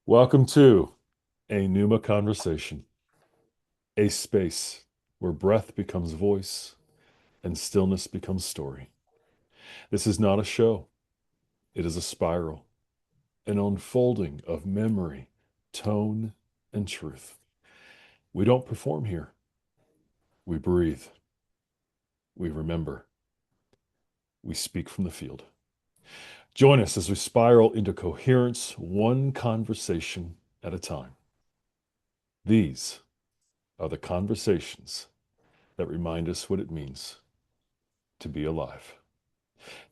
Welcome to a Pneuma conversation, a space where breath becomes voice and stillness becomes story. This is not a show, it is a spiral, an unfolding of memory, tone, and truth. We don't perform here, we breathe, we remember, we speak from the field. Join us as we spiral into coherence, one conversation at a time. These are the conversations that remind us what it means to be alive.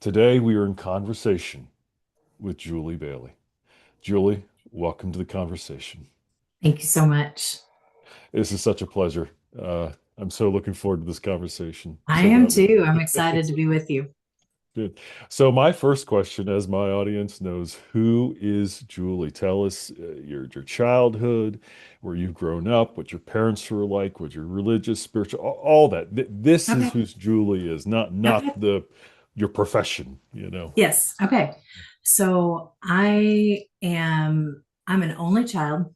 Today, we are in conversation with Julie Bailey. Julie, welcome to the conversation. Thank you so much. This is such a pleasure. I'm so looking forward to this conversation. I So am glad we too. I'm excited it's to be with you. good. So, my first question, as my audience knows, who is Julie? Tell us your childhood, where you've grown up, what your parents were like, what your religious, spiritual, all that. This is Okay. who Julie is, not Okay. the your profession, you know. Yes. Okay. So I'm an only child,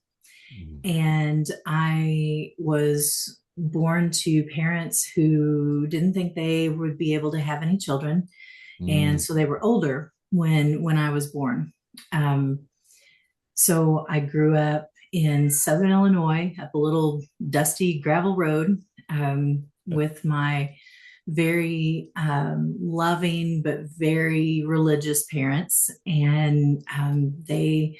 Mm. and I was born to parents who didn't think they would be able to have any children. And Mm. so they were older when I was born. Um, so I grew up in Southern Illinois, up a little dusty gravel road, with my very loving but very religious parents. And they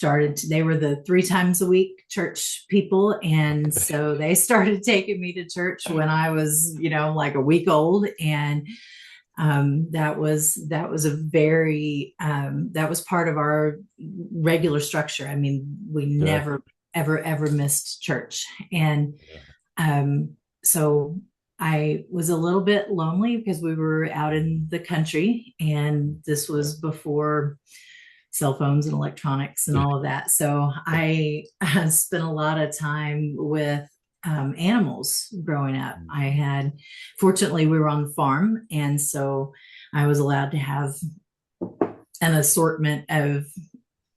were the 3 times a week church people. And so they started taking me to church when I was, like a week old. And that was a very that was part of our regular structure. I mean, we Okay. never ever missed church. And Yeah. um, so I was a little bit lonely because we were out in the country, and this Yeah. was before cell phones and electronics and all of that. So I spent a lot of time with animals growing up. Fortunately, we were on the farm, and so I was allowed to have an assortment of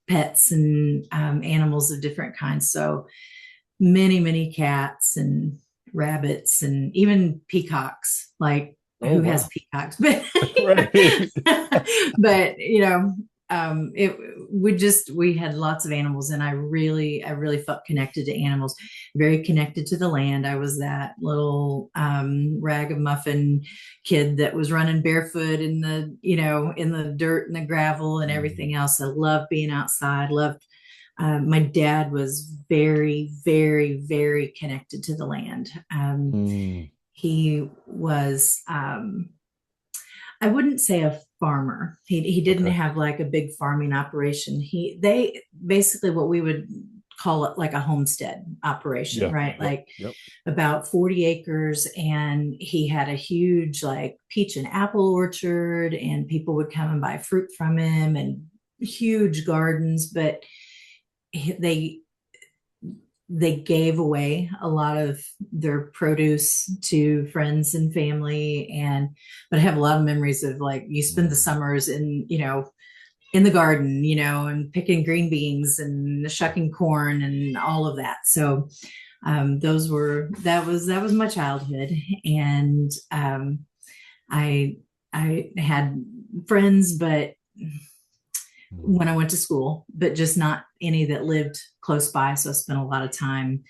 pets and animals of different kinds. So many cats and rabbits and even peacocks. Like, Oh, who has wow. peacocks? But Right. but it we had lots of animals, and I really felt connected to animals, very connected to the land. I was that little ragamuffin kid that was running barefoot in the dirt and the gravel and everything Mm. else. I loved being outside, loved my dad was very connected to the land. Mm. He was, I wouldn't say a farmer. He didn't Okay. have like a big farming operation. They basically what we would call it like a homestead operation, Yeah. right? Yep. Like Yep. about 40 acres, and he had a huge like peach and apple orchard, and people would come and buy fruit from him, and huge gardens. But they they gave away a lot of their produce to friends and family. And but I have a lot of memories of, like, you spend the Mm. summers in the garden, and picking green beans and shucking corn and all of that. So those were that was my childhood. And I I had friends, but Mm. when I went to school, but just not any that lived close by. So I spent a lot of time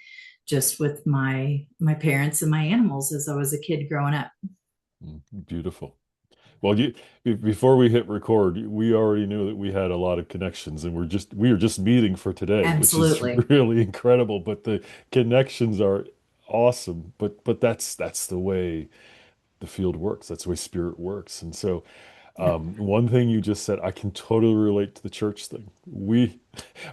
just with my parents and my animals as I was a kid growing up. Mm. Beautiful. Well, before we hit record, we already knew that we had a lot of connections, and we are just meeting for today, which is Absolutely. really incredible. But the connections are awesome. But that's the way the field works. That's the way spirit works. And so, Yep. one thing you just said, I can totally relate to the church thing.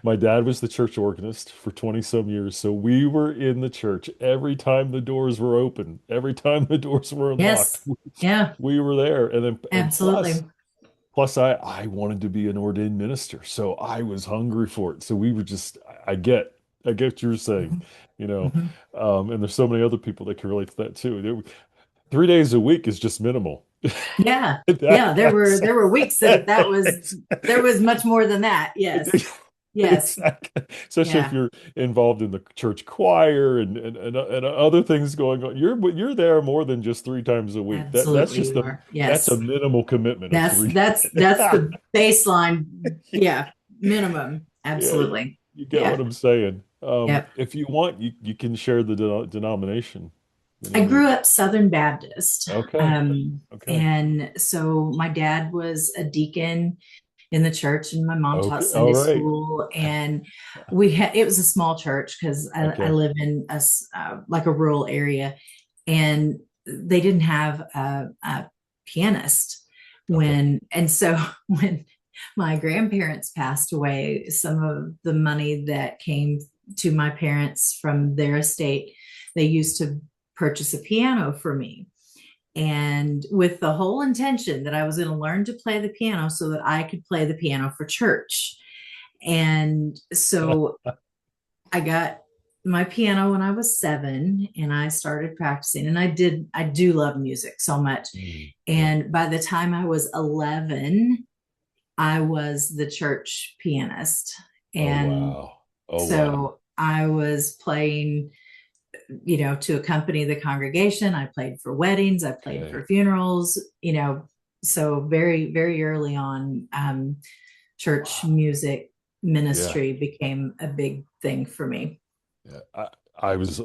My dad was the church organist for 20 some years, so we were in the church every time the doors were open, every time the doors were unlocked. Yes. Yeah. We were there, and Absolutely. plus I wanted to be an ordained minister, so I was hungry for it. So we were just, I get what you're saying, Mhm. you know, Mhm. and there's so many other people that can relate to that too. 3 days a week is just minimal. Yeah. That, Yeah. There were that's, there were weeks that that's there was much more than that. Yes. Yes. Exactly. Especially if Yeah. you're involved in the church choir and other things going on. You're there more than just 3 times a week. That's Absolutely just you the are. that's a Yes. minimal commitment of That's three. that's that's the baseline. Yeah. Minimum. Yeah, Absolutely. you get what Yeah. I'm saying. Yep. If you want, you can share the denomination I whenever. grew up Southern Baptist. Okay. Okay. And so my dad was a deacon in the church, and my mom taught Okay. All Sunday right. school. And we had, it was a small church because I Okay. live in like a rural area, and they didn't have a pianist Okay. and so when my grandparents passed away, some of the money that came to my parents from their estate, they used to purchase a piano for me, and with the whole intention that I was going to learn to play the piano so that I could play the piano for church. And so I got my piano when I was 7, and I started practicing, and I do love music so much. Yeah. And by the time I was 11, I was the church pianist. Oh And wow. Oh wow. so I was playing, to accompany the congregation. I played for weddings, I played Okay. for funerals, so very, very early on, church Wow. music Yeah. ministry became a big thing for me. Yeah. I was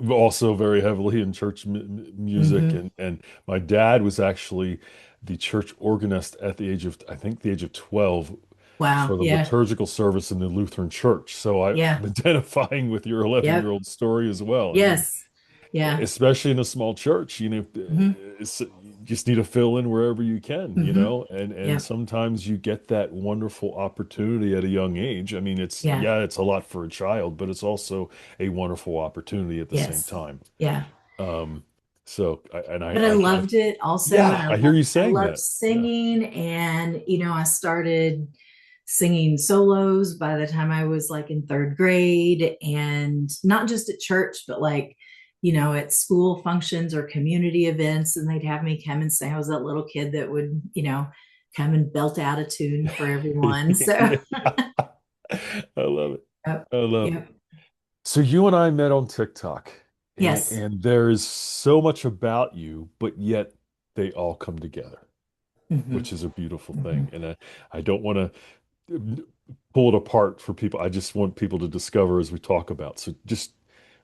also very heavily in church music, Hmm. and my dad was actually the church organist at the age of, I think, the age of 12 Wow. for the Yeah. liturgical service in the Lutheran church. So I'm Yeah. identifying with your 11-year Yep. old story as well. I mean, Yes. Yeah. especially in a small church, Hmm. you just need to fill in wherever you can, Hmm. and Yep. sometimes you get that wonderful opportunity at a young age. I mean, Yeah. it's a lot for a child, but it's also a wonderful opportunity at the same Yes. time. Yeah. Um, so But I loved it also, and yeah, I hear you I saying loved that. Yeah. singing, and I started singing solos by the time I was like in third grade, and not just at church, but like at school functions or community events, and they'd have me come and sing. I was that little kid that would come and belt out a tune for everyone. So Yeah. I love it. yep, I love it. yep, So you and I met on TikTok, yes, and there is so much about you, but yet they all come together, hmm, which is a beautiful hmm, thing. And I don't want to pull it apart for people. I just want people to discover as we talk about. So just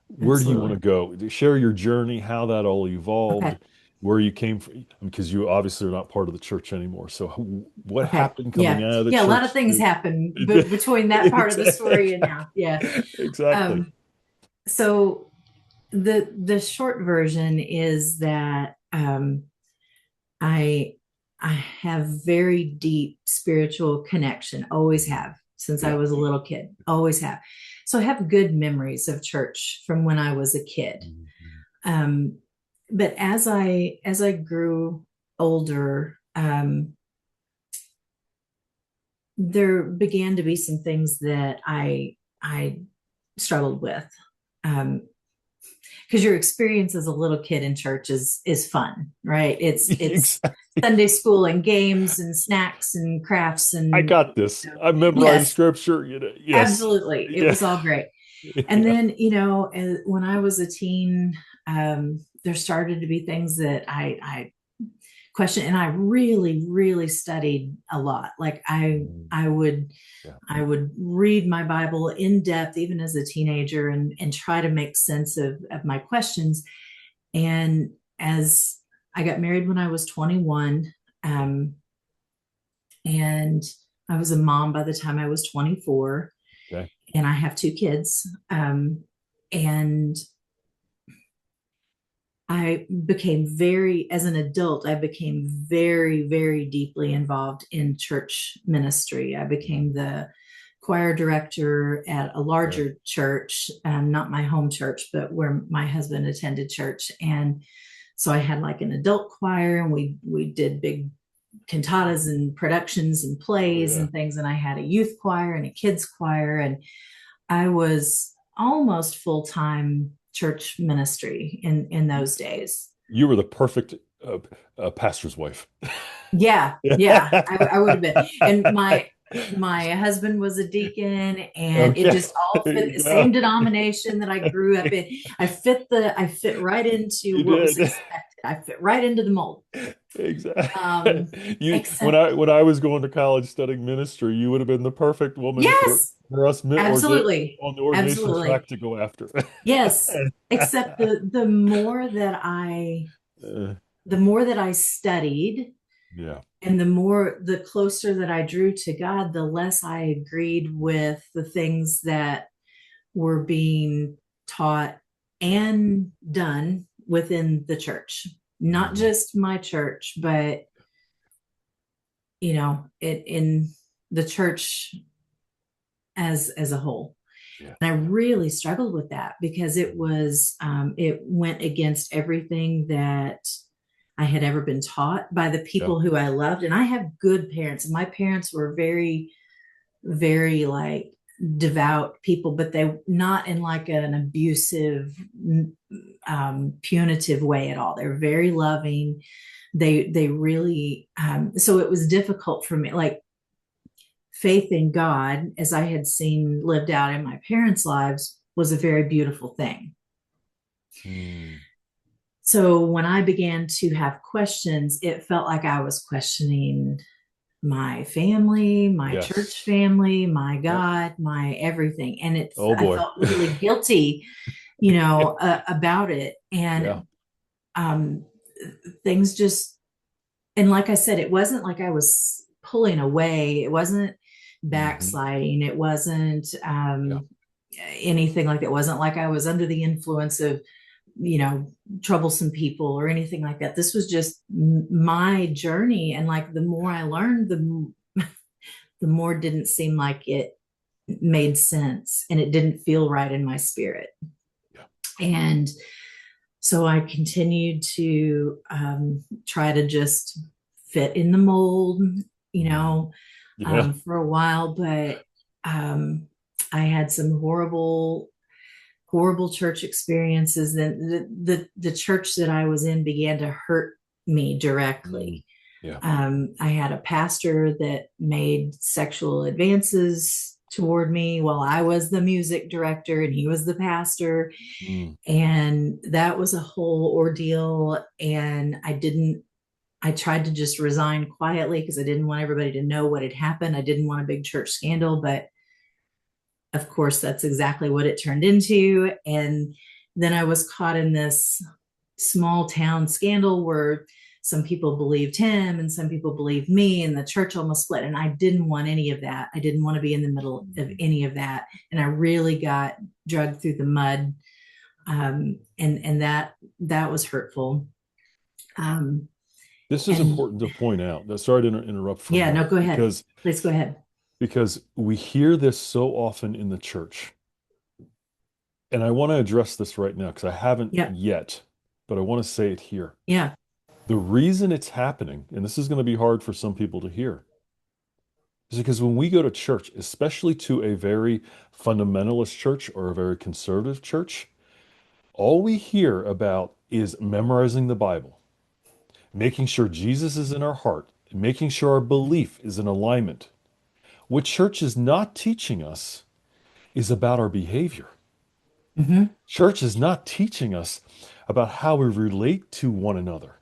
where do you want absolutely. to go? Share your journey, how that all evolved, Okay, where you came from, because you obviously are not part of the church anymore. So what okay, happened coming yeah, out of the yeah. A lot of church things to happen between that part of the story and now. Yeah. exactly. Um, so the short version is that I I have very deep spiritual connection, always Mhm. have since I Yeah. was a little kid, always have. So I have good memories of church from when I was a kid. Mhm. Um, but as I grew older, there began to be some things that I struggled with. Um, because your experience as a little kid in church is fun, right? It's Exactly. Sunday school and games and snacks and crafts I and got this. I memorized yes, scripture, Yes. absolutely, it Yeah. was all great. And Yeah. then when I was a teen, there started to be things that I questioned, and I really, really studied a lot. Like Mm. I would Yeah. I would read my Bible in depth, even as a teenager, and try to make sense of my questions. And as I got married when I was 21, um, and I was a mom by the time I was 24, Okay. and I have 2 kids. And as an adult, I became very, very deeply involved in church ministry. I became the choir director at a Okay. larger church, not my home church, but where my husband attended church. And so I had like an adult choir, and we did big cantatas and productions and Oh plays yeah. and things. And I had a youth choir and a kids choir, and I was almost full time church ministry in You, those days. you were the perfect pastor's wife. Yeah, yeah, I would have been. And my husband was a deacon, and it Okay. just all There fit you the same go. denomination that I grew up in. I fit right into You what was did. expected. I fit right into the mold. Exactly. Um, You when except I was going to college studying ministry, you would have been the perfect woman yes, for us absolutely. on the ordination Absolutely. track to go after. Yes. Except the more that I studied, Yeah. and the closer that I drew to God, the less I agreed with the things that were being taught and done within the church. Not Mhm. just my church, but it in the church as a whole. Yeah. And I really struggled with that because it went against everything that I had ever been taught by the Yeah. people who I loved. And I have good parents. My parents were very, very like devout people, but they not in like an abusive, punitive way at all. They're very loving. They really so it was difficult for me. Like faith in God, as I had seen lived out in my parents' lives, was a very beautiful thing. Mm. So when I began to have questions, it felt like I was questioning my family, my church Yes. family, my Yep. God, my everything. And Oh I boy. felt really guilty, about it. Yeah. And um, things just, and like I said, it wasn't like I was pulling away. It wasn't Hmm. backsliding. It wasn't Yeah. anything like that. It wasn't like I was under the influence of, you know, troublesome people or anything like that. This was just my journey. And like the more I learned, the more it didn't seem like it made sense and it didn't feel right in my spirit. Yeah. And so I continued to try to just fit in the mold, you Mm. know, Yeah. for a while. But I had some horrible church experiences. Then the church that I was in began to hurt me Mm. directly. Yeah. I had a pastor that made sexual advances toward me while I was the music director and he was the pastor. Mm. And that was a whole ordeal. And I tried to just resign quietly because I didn't want everybody to know what had happened. I didn't want a big church scandal, but of course, that's exactly what it turned into. And then I was caught in this small town scandal where some people believed him and some people believed me, and the church almost split. And I didn't want any of that. I didn't want to be in the middle of Mhm. any of that. And I really got dragged through the mud. And that was hurtful. Um, This is and important to point out. Sorry to interrupt for a yeah, no, moment go ahead. Please go ahead. because we hear this so often in the church. And I want to address this right now because I haven't Yeah. yet, but I want to say it here. Yeah. The reason it's happening, and this is going to be hard for some people to hear, is because when we go to church, especially to a very fundamentalist church or a very conservative church, all we hear about is memorizing the Bible, making sure Jesus is in our heart, and making sure our belief is in alignment. What church is not teaching us is about our behavior. Hmm. Church is not teaching us about how we relate to one another.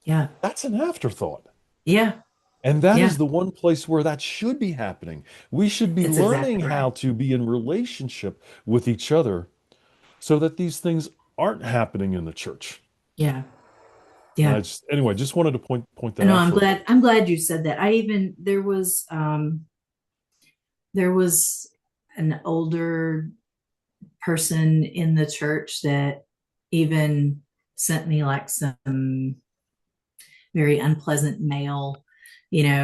Yeah. That's an afterthought. Yeah. And that Yeah. is the one place where that should be happening. We should be It's learning exactly right. how to be in relationship with each other so that these things aren't happening in the church. Yeah. And Yeah. anyway, just wanted to point I that know. out for a moment. I'm glad you said that. There was an older person in the church that even sent me like some very unpleasant mail,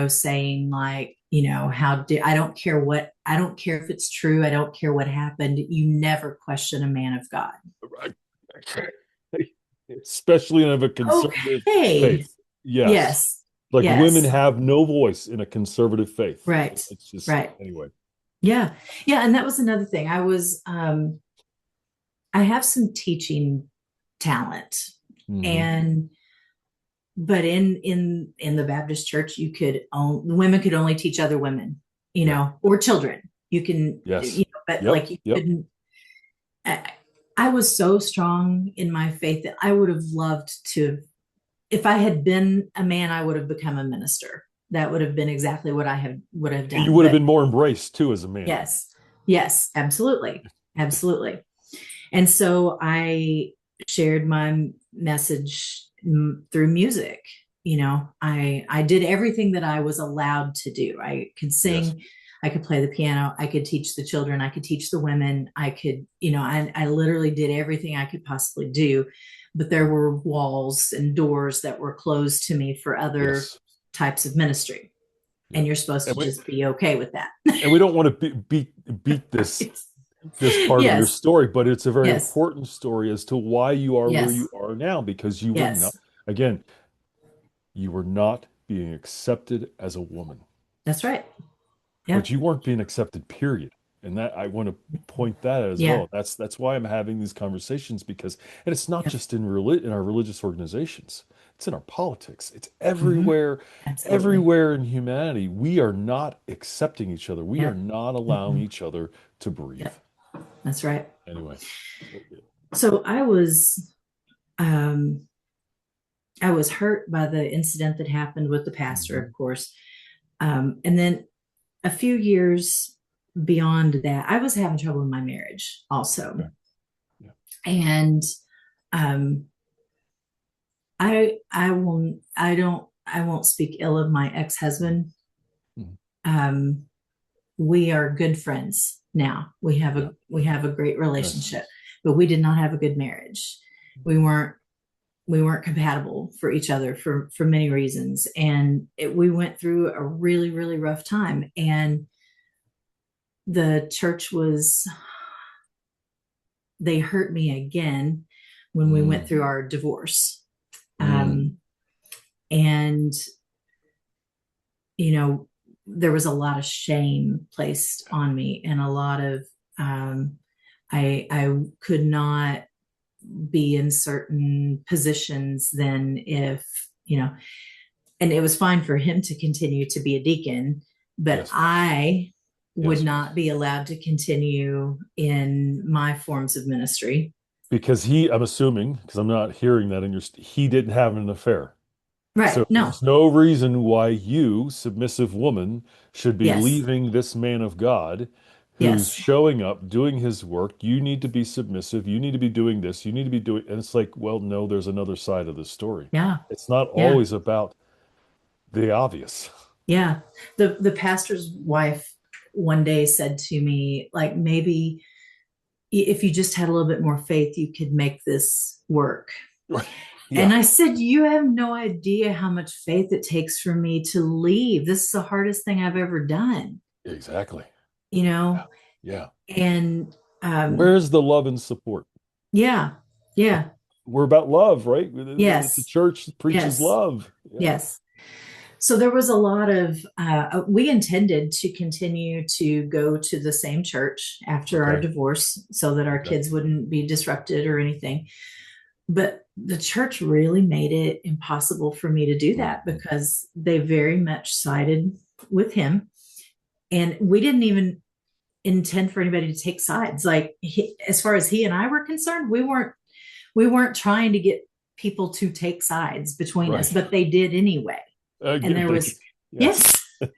saying like, I don't care if it's true. I don't care what happened. You never question a man of God. Especially in a conservative Okay. faith. Yes. Yes. Like women Yes. have no voice in a conservative faith. Right. It's just, Right. anyway. Yeah. Yeah. And that was another thing. I have some teaching talent, Hmm. and but in the Baptist church, women could only teach other women. Yeah. or children. You can, Yes. but Yep. like you Yep. couldn't. I, I was so strong in my faith that I would have loved to, if I had been a man, I would have become a minister. That would have been exactly what would have And you done. would have But been more embraced too as a man. yes, yes, absolutely, absolutely. And so I shared my message through music. I did everything that I was allowed to do. I could Yes. sing, I could play the piano, I could teach the children, I could teach the women, I could, I literally did everything I could possibly do. But there were walls and doors that were closed to me for other Yes. types of ministry. And Yep. you're supposed And to we just be okay with that. and we don't want to beat this part of your Yes, story, but it's a very yes, important story as to why you are where yes, you are now, because you were not, yes. again, you were not being accepted as a woman, That's right. Yeah. but you weren't being accepted, period. And that I want to point that out as Yeah. well. That's why I'm having these conversations because, and it's not Yeah. just in our religious organizations, it's in our politics. It's Hmm. everywhere, Absolutely. everywhere in humanity. We are not accepting each other. We are Yep. not allowing Hmm. each other to breathe. Yep. That's right. Anyway, So um, I was hurt by the incident that happened with the pastor, mhm. of course. And then a few years beyond that, I was having trouble in my marriage also. Okay. Yeah. And um, I won't speak ill of my ex-husband. Mhm. Um, we are good friends now. Yeah. We have a great Nice. relationship, but we did not have a good marriage. We weren't we weren't compatible for each other for many reasons, and we went through a really really rough time. And the church was they hurt me again when we went Mm, through our divorce. mm, Um, and you know, there was a lot of shame placed on me, and a lot of um, I could not be in certain positions then if and it was fine for him to continue to be a deacon, but yes. I would Yes. not be allowed to continue in my forms of ministry. Because I'm assuming, because I'm not hearing that in he didn't have an affair. So Right. No. there's no reason why you, submissive woman, should be Yes. leaving this man of God who's Yes. showing up, doing his work. You need to be submissive. You need to be doing this. You need to be doing, and it's like, well, no, there's another side of the story. Yeah. It's not Yeah. always about the obvious. Yeah. The pastor's wife one day said to me, like, maybe if you just had a little bit more faith, you could make this work. Yeah, And I said, you have no idea how much faith it takes for me to leave. This is the hardest thing I've ever done, exactly. you Yeah. know? Yeah. And Where's the love and support? yeah, yeah, We're about love, right? It's a yes, church that preaches yes, love. Yeah. yes. So there was a lot of, we intended to continue to go to the same church after our Okay. divorce so that our Okay. kids wouldn't be disrupted or anything. But the church really made it impossible for me to do that Mhm. because they very much sided with him. And we didn't even intend for anybody to take sides. Like as far as he and I were concerned, we weren't trying to get people to take sides between us, Right. but they did anyway. And there Thank you. was Yes. yes,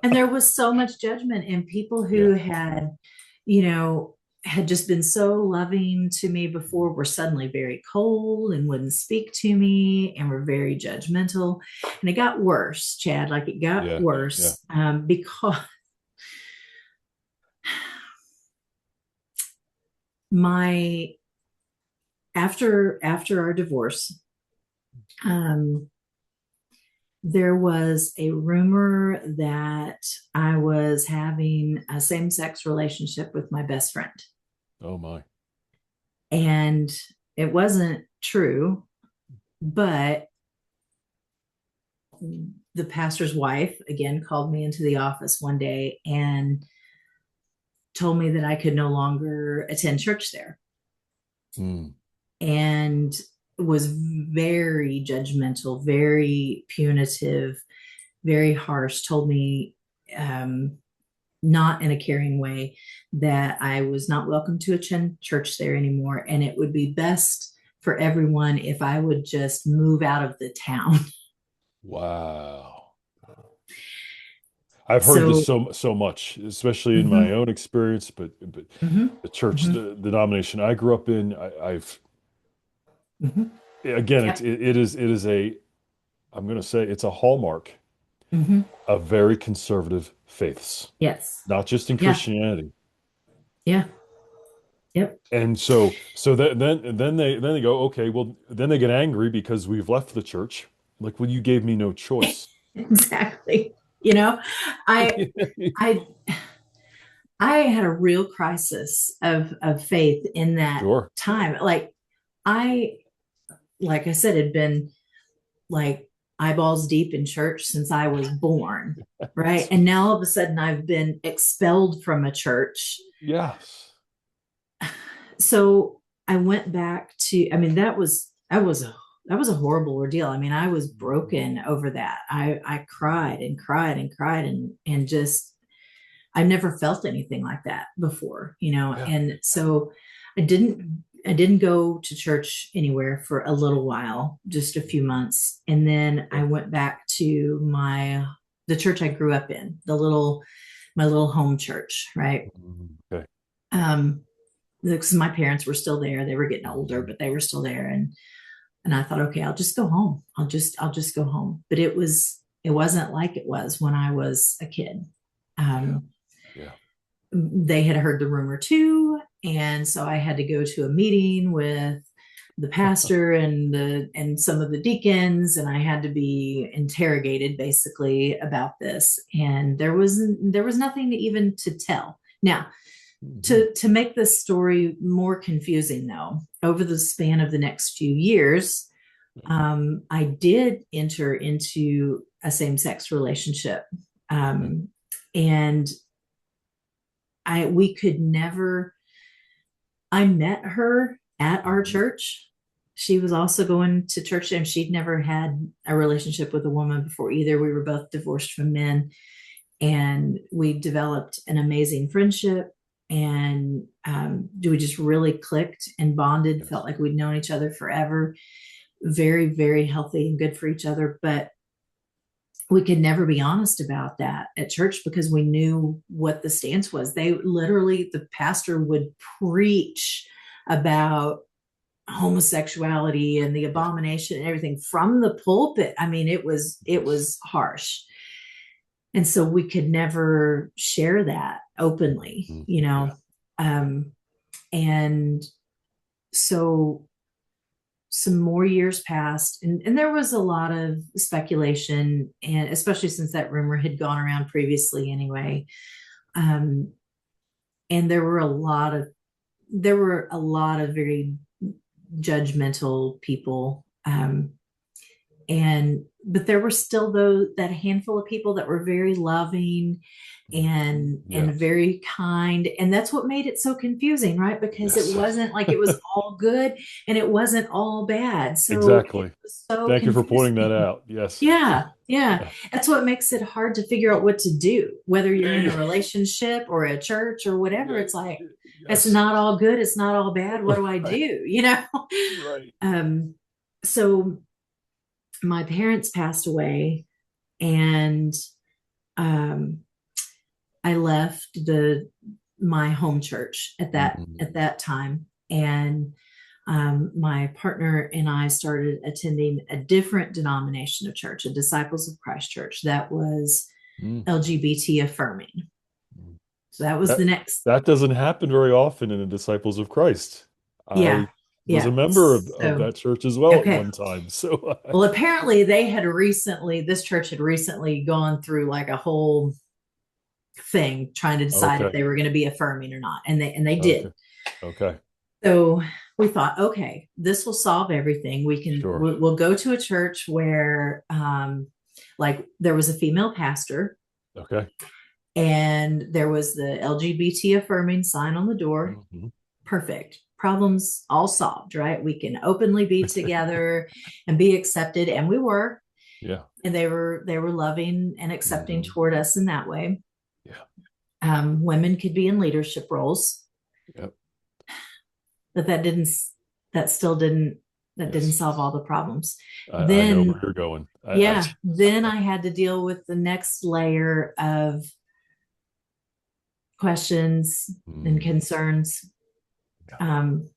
and there was so much judgment, and people Yeah. who you know, had just been so loving to me before were suddenly very cold and wouldn't speak to me and were very judgmental. And it got worse, Chad, like it got Yeah. Yeah. worse because my after our divorce, um, there was a rumor that I was having a same-sex relationship with my best friend. Oh my. And it wasn't true, but the pastor's wife again called me into the office one day and told me that I could no longer attend church there, Mm. and was very judgmental, very punitive, very harsh, told me not in a caring way, that I was not welcome to attend church there anymore. And it would be best for everyone if I would just move out of the town. Wow. I've heard this So, so much, especially in my mhm, own experience, but mhm, the church, mhm, the denomination I grew up in, I've mhm. again, Yep. it is a, I'm going to say it's a hallmark Mhm. of very conservative faiths, Yes. not just in Yeah. Christianity. Yeah. Yep. And so then they go, okay, well, then they get angry because we've left the church. Like, well, you gave me no choice. Exactly. You know, I I I had a real crisis of faith in that Sure. time. I like I said, had been like eyeballs deep in church since I was born, right? And now all of a sudden I've been expelled from a church. Yes. So I went back to, I mean, that was a horrible ordeal. I mean, I was broken over that. I cried and cried and cried and just I never felt anything like that before, you know. Yeah. And so I didn't go to church anywhere for a little while, just a few months. And then I Okay. went back to the church I grew up in, my little home church, right? Okay. Um, because my parents were still there. They were getting older, Mhm. but they were still there. And I thought, okay, I'll just go home. I'll just go home. But it wasn't like it was when I was a kid. Yeah. Um, Yeah. they had heard the rumor too, and so I had to go to a meeting with the pastor and some of the deacons, and I had to be interrogated basically about this. And there was nothing to even to tell. Now, Mhm. to make this story more confusing, though, over the span of the next few years, I did enter into a same-sex relationship, Okay. um, and I we could never. I met her at our Mhm. church. She was also going to church, and she'd never had a relationship with a woman before either. We were both divorced from men, and we developed an amazing friendship. And we just really clicked and bonded, felt Yes. like we'd known each other forever. Very, very healthy and good for each other. But we could never be honest about that at church because we knew what the stance was. They literally, the pastor would preach about homosexuality and the Yeah. abomination and everything from the pulpit. I mean, it Yes. was harsh. And so we could never share that openly, Mhm. you Yeah. know. Um, and so some more years passed, and there was a lot of speculation, and especially since that rumor had gone around previously anyway. Um, and there were a lot of very judgmental people, and but there were still those that handful of people that were very loving and Yes. very kind, and that's what made it so confusing, right? Because it Yes. wasn't like it was all good and it wasn't all bad, so it Exactly. was so Thank you for pointing that confusing. out. Yes. Yeah, yeah, Yeah. that's what makes it hard to figure out what to do, whether you're in a Yeah. relationship or a church or whatever. Yeah. It's like it's Yes. not all good, it's not all bad, what do I Right. do, you know? Right. um so my parents passed away, and um, I left the my home church at Mhm. that time, and my partner and I started attending a different denomination of church, a Disciples of Christ church that was Mm. LGBT affirming. So that was the That next. that doesn't happen very often in the Disciples of Christ. Yeah, I was a yeah. member of So that church as well at okay. one time. So Well, apparently this church had recently gone through like a whole thing trying to decide if okay. they were going to be affirming or not, and they did. Okay. Okay. So we thought, okay, this will solve everything. Sure. We'll go to a church where like there was a female pastor, Okay. and there was the LGBT affirming sign on the door. Mhm. Perfect. Problems all solved, right? We can openly be together and be accepted, and we were. Yeah. And they were loving and accepting Mhm. toward us in that way. Yeah. Women could be in leadership roles, Yep. but that still didn't, that didn't Yes. solve all the problems. I know where Then, you're going. yeah, then I had to deal with the next layer of questions and Mm, concerns. yeah. Um,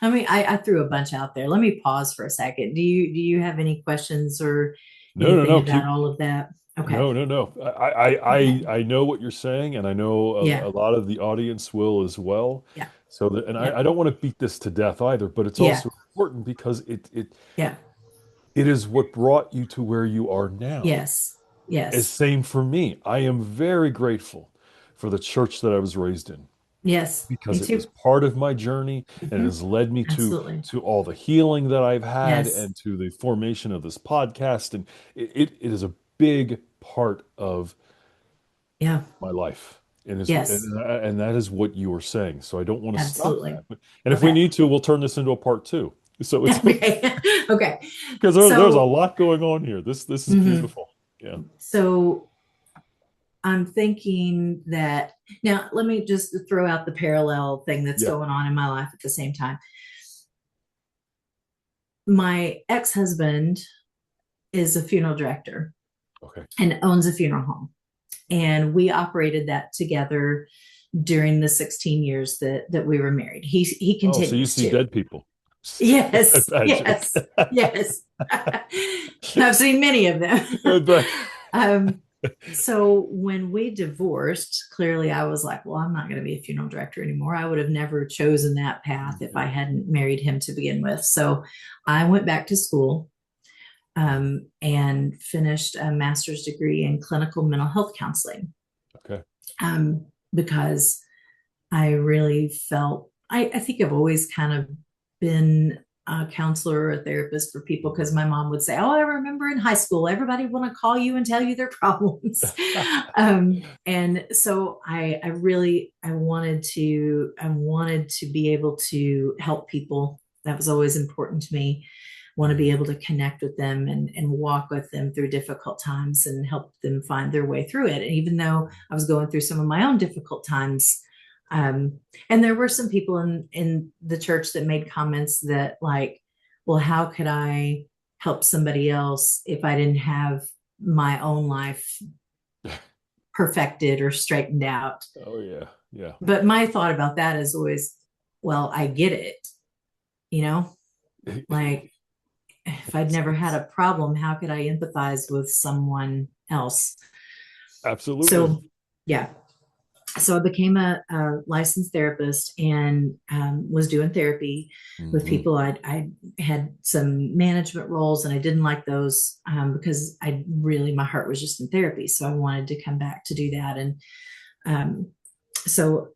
I threw a bunch out there. Let me pause for a second. Do you have any questions or No, no, anything no. about all of that? Okay. No, no, no. Okay. I know what you're saying, and I know Yeah. a lot of the audience will as well. Yeah. So that, and I Yep. don't want to beat this to death either, but it's Yeah. also important because Yeah. it is what brought you to where you are now. Yes. As Yes. same for me. I am very grateful for the church that I was raised in Yes. Me because it was too. part of my journey and it Mhm. has led me Absolutely. to all the healing that I've had Yes. and to the formation of this podcast. And it is a big part of Yeah. my life. Yes. And that is what you were saying. So I don't want to stop Absolutely. that. And if we Okay. need to, we'll turn this into a part two. So it's Okay. Okay. because there's a So, lot going on here. This is mhm. beautiful. Yeah. So I'm thinking that now let me just throw out the parallel thing that's Yeah. going on in my life at the same time. My ex-husband is a funeral director Okay. and owns a funeral home. And we operated that together during the 16 years that we were married. He Oh, so you continues see to. dead people. Yes, Bad joke. yes, yes. I've seen many of them. But um, so when we divorced, clearly I was like, well, I'm not going to be a funeral director anymore. I would have never chosen that path if I hadn't married him to begin with. So I went back to school and finished a master's degree in clinical mental health counseling okay. because I really felt, I think I've always kind of been a counselor or a therapist for people because my mom would say, oh, I remember in high school, everybody want to call you and tell you their problems. And so I really, I wanted to be able to help people. That was always important to me. Want to be able to connect with them and walk with them through difficult times and help them find their way through it. And even though I was going through some of my own difficult times, and there were some people in the church that made comments that like, well, how could I help somebody else if I didn't have my own life perfected or straightened out? Oh yeah. Yeah. But my thought about that is always, well, I get it, you know, like if I'd never had a problem, how could I empathize with someone else? Absolutely. So, yeah. So I became a licensed therapist and was doing therapy with Hmm. people. I had some management roles and I didn't like those because I really, my heart was just in therapy. So I wanted to come back to do that. And um, so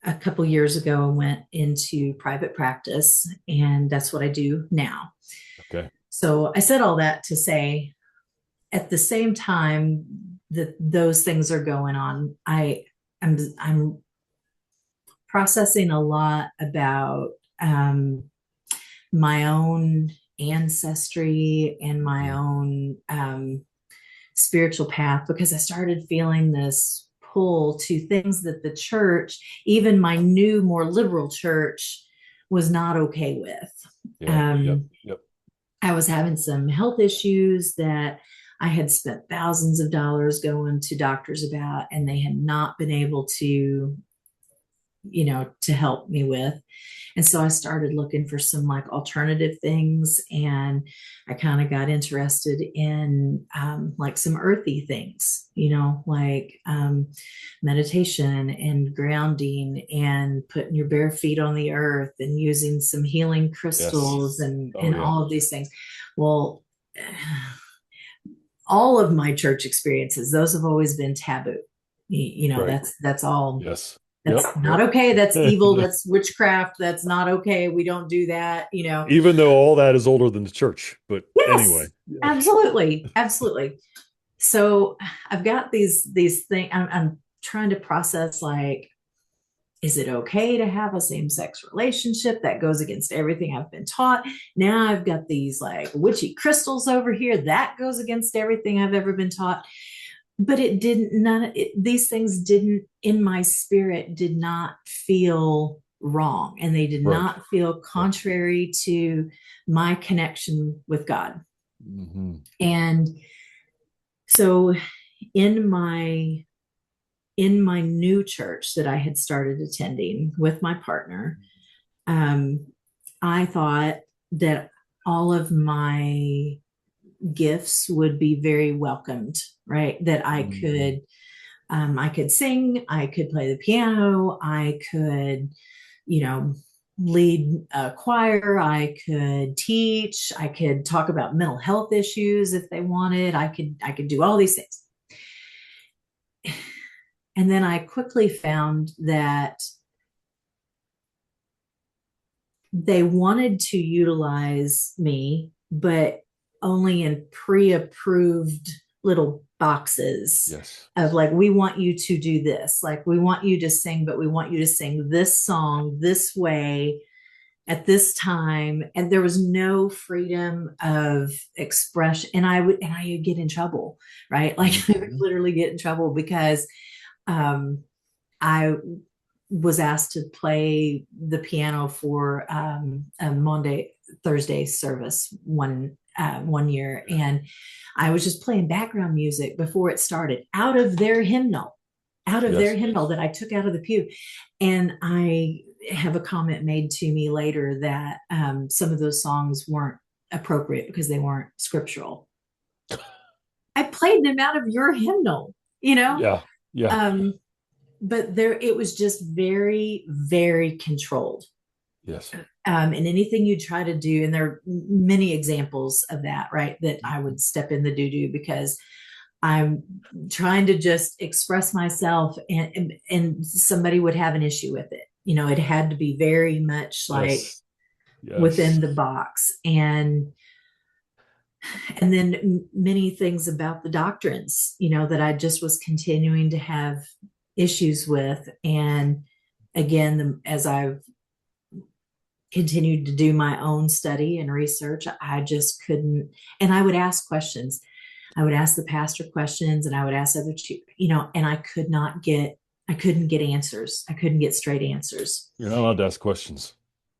a couple years ago, I went into private practice and that's what I do now. Okay. So I said all that to say at the same time that those things are going on, I'm processing a lot about my own ancestry and my Hmm. own spiritual path because I started feeling this pull to things that the church, even my new, more liberal church, was not okay with. Yeah. Yep. Um, Yep. I was having some health issues that I had spent thousands of dollars going to doctors about, and they had not been able to, to help me with. And so I started looking for some like alternative things. And I kind of got interested in like some earthy things, like meditation and grounding and putting your bare feet on the earth and using some healing Yes. crystals Oh and yeah. all of these things. Well, all of my church experiences, those have always been taboo. Right. That's all. Yes. That's Yep. not Yep. okay. That's evil. That's witchcraft. That's not okay. We don't do that. Even though all that is older than the church, but anyway. Yes, Yeah. absolutely. Absolutely. So I've got these things. I'm trying to process like, is it okay to have a same-sex relationship that goes against everything I've been taught? Now I've got these like witchy crystals over here that goes against everything I've ever been taught. but it didn't, these things didn't, in my spirit, did not feel wrong. And they did Right. not feel Right. contrary to my connection with God. Hmm. And so in my new church that I had started attending with my partner, um, I thought that all of my gifts would be very welcomed, right? That Hmm. I could sing, I could play the piano, I could, you know, lead a choir, I could teach, I could talk about mental health issues if they wanted, I could do all these things. And then I quickly found that they wanted to utilize me, but only in pre-approved little boxes Yes. of like, we want you to do this. Like, we want you to sing, but we want you to sing this song this way at this time. And there was no freedom of expression. And I would get in trouble, right? Like I would Hmm. literally get in trouble because um, I was asked to play the piano for a Monday Thursday service one year, and I was just playing background music before it started out of their Yes. hymnal that I took out of the pew, and I have a comment made to me later that some of those songs weren't appropriate because they weren't scriptural. I played them out of your hymnal, you know. Yeah. Yeah. Um, but there it was just very very controlled, Yes. and anything you try to do, and there are many examples of that, right, that I would step in the doo-doo because I'm trying to just express myself, and somebody would have an issue with it. It had to be very much like Yes. Yes. within the box. And then many things about the doctrines, that I just was continuing to have issues with. And again, as I've continued to do my own study and research, I just couldn't. And I would ask questions. I would ask the pastor questions, and I would ask other, and I couldn't get answers. I couldn't get straight answers. You're not allowed to ask questions,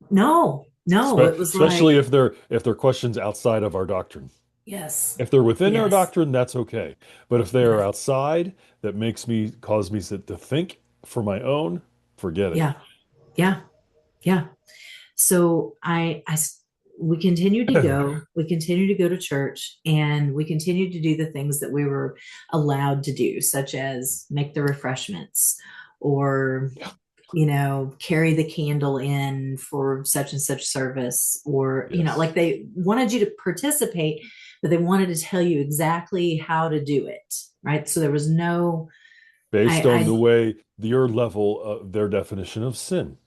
No, no, it was Especially like, if they're questions outside of our doctrine. yes, If they're within our yes, doctrine, that's okay. But if they are yes, outside, that cause me to think for my own, forget it. yeah, yeah, yeah. So we continued to go. We continued to go to church, and we continued to do the things that we were allowed to do, such as make the refreshments, or Yeah. carry the candle in for such and such service, or like Yes. they wanted you to participate, but they wanted to tell you exactly how to do it, right? So there was no, Based on the I way your level of their definition of sin.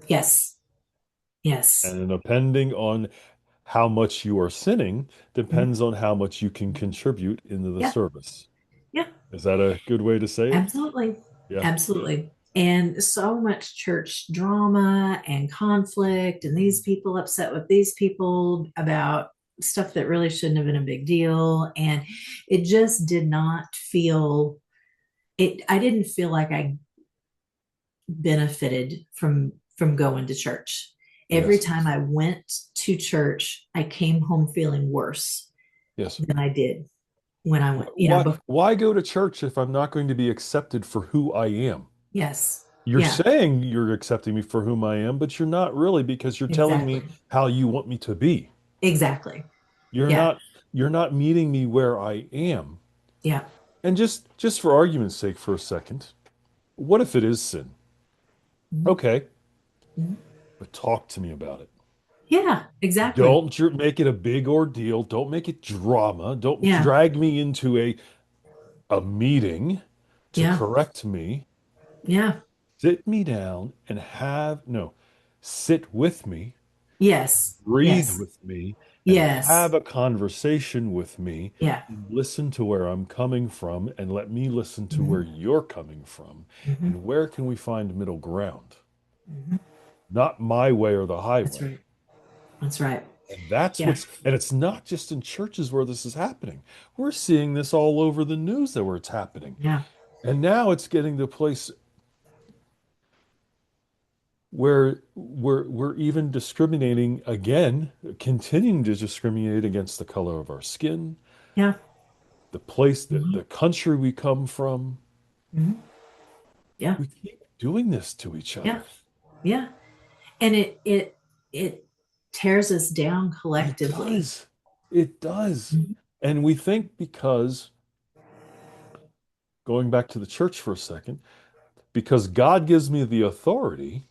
yes, yes, And depending on how much you are sinning, mhm, depends on how much you can contribute into the yeah, service. yeah. Is that a good way to say it? Absolutely. Yeah. Absolutely. And so much church drama and conflict, and these people upset with these people about stuff that really shouldn't have been a big deal. And it just did not feel it. I didn't feel like I benefited from going to church. Every Yes. time I went to church, I came home feeling worse Yes. than I did when I went, before. Why go to church if I'm not going to be accepted for who I am? Yes. You're Yeah, saying you're accepting me for whom I am, but you're not really because you're telling me exactly. how you want me to be. Exactly. You're Yeah. not you're not meeting me where I am. Yeah. And just for argument's sake for a second, what if it is sin? Mhm. Okay, Mhm. but talk to me about it. Yeah, exactly. Make it a big ordeal. Don't make it drama. Don't Yeah. drag me into a meeting to Yeah. correct me. Yeah. Sit me down and have, no, sit with me, Yes. breathe Yes. with me, and have Yes. a conversation with me. Yeah. And listen to where I'm coming from, and let me listen to where Mhm. you're coming from. Mhm. And where can we find middle ground? Mhm. Not my way or the That's highway. right. That's right. And that's Yeah. and it's not just in churches where this is happening. We're seeing this all over the news that where it's happening. Yeah. And now it's getting to a place where we're even discriminating again, continuing to discriminate against the color of our skin, Yeah. the place that Mhm. the country we come from. Mhm. Yeah. We keep doing this to each Yeah. other. Yeah. And it tears us down It collectively. does. It does. Mhm. And we think because, going back to the church for a second, because God gives me the authority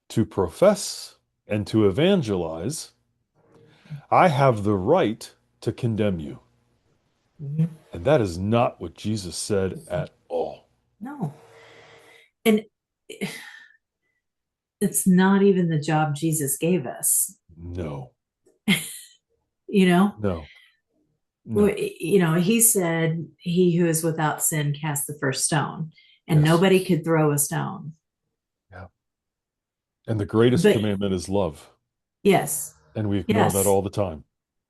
to profess and to evangelize, I have the right to condemn you. Mhm. And that is not what Jesus said at all. No. And it's not even the job Jesus gave us, No, you know? no, no. He said, "He who is without sin cast the first stone," and Yes. nobody could throw a stone. Yeah. And the greatest But commandment is love. yes, And we ignore that yes, all the time.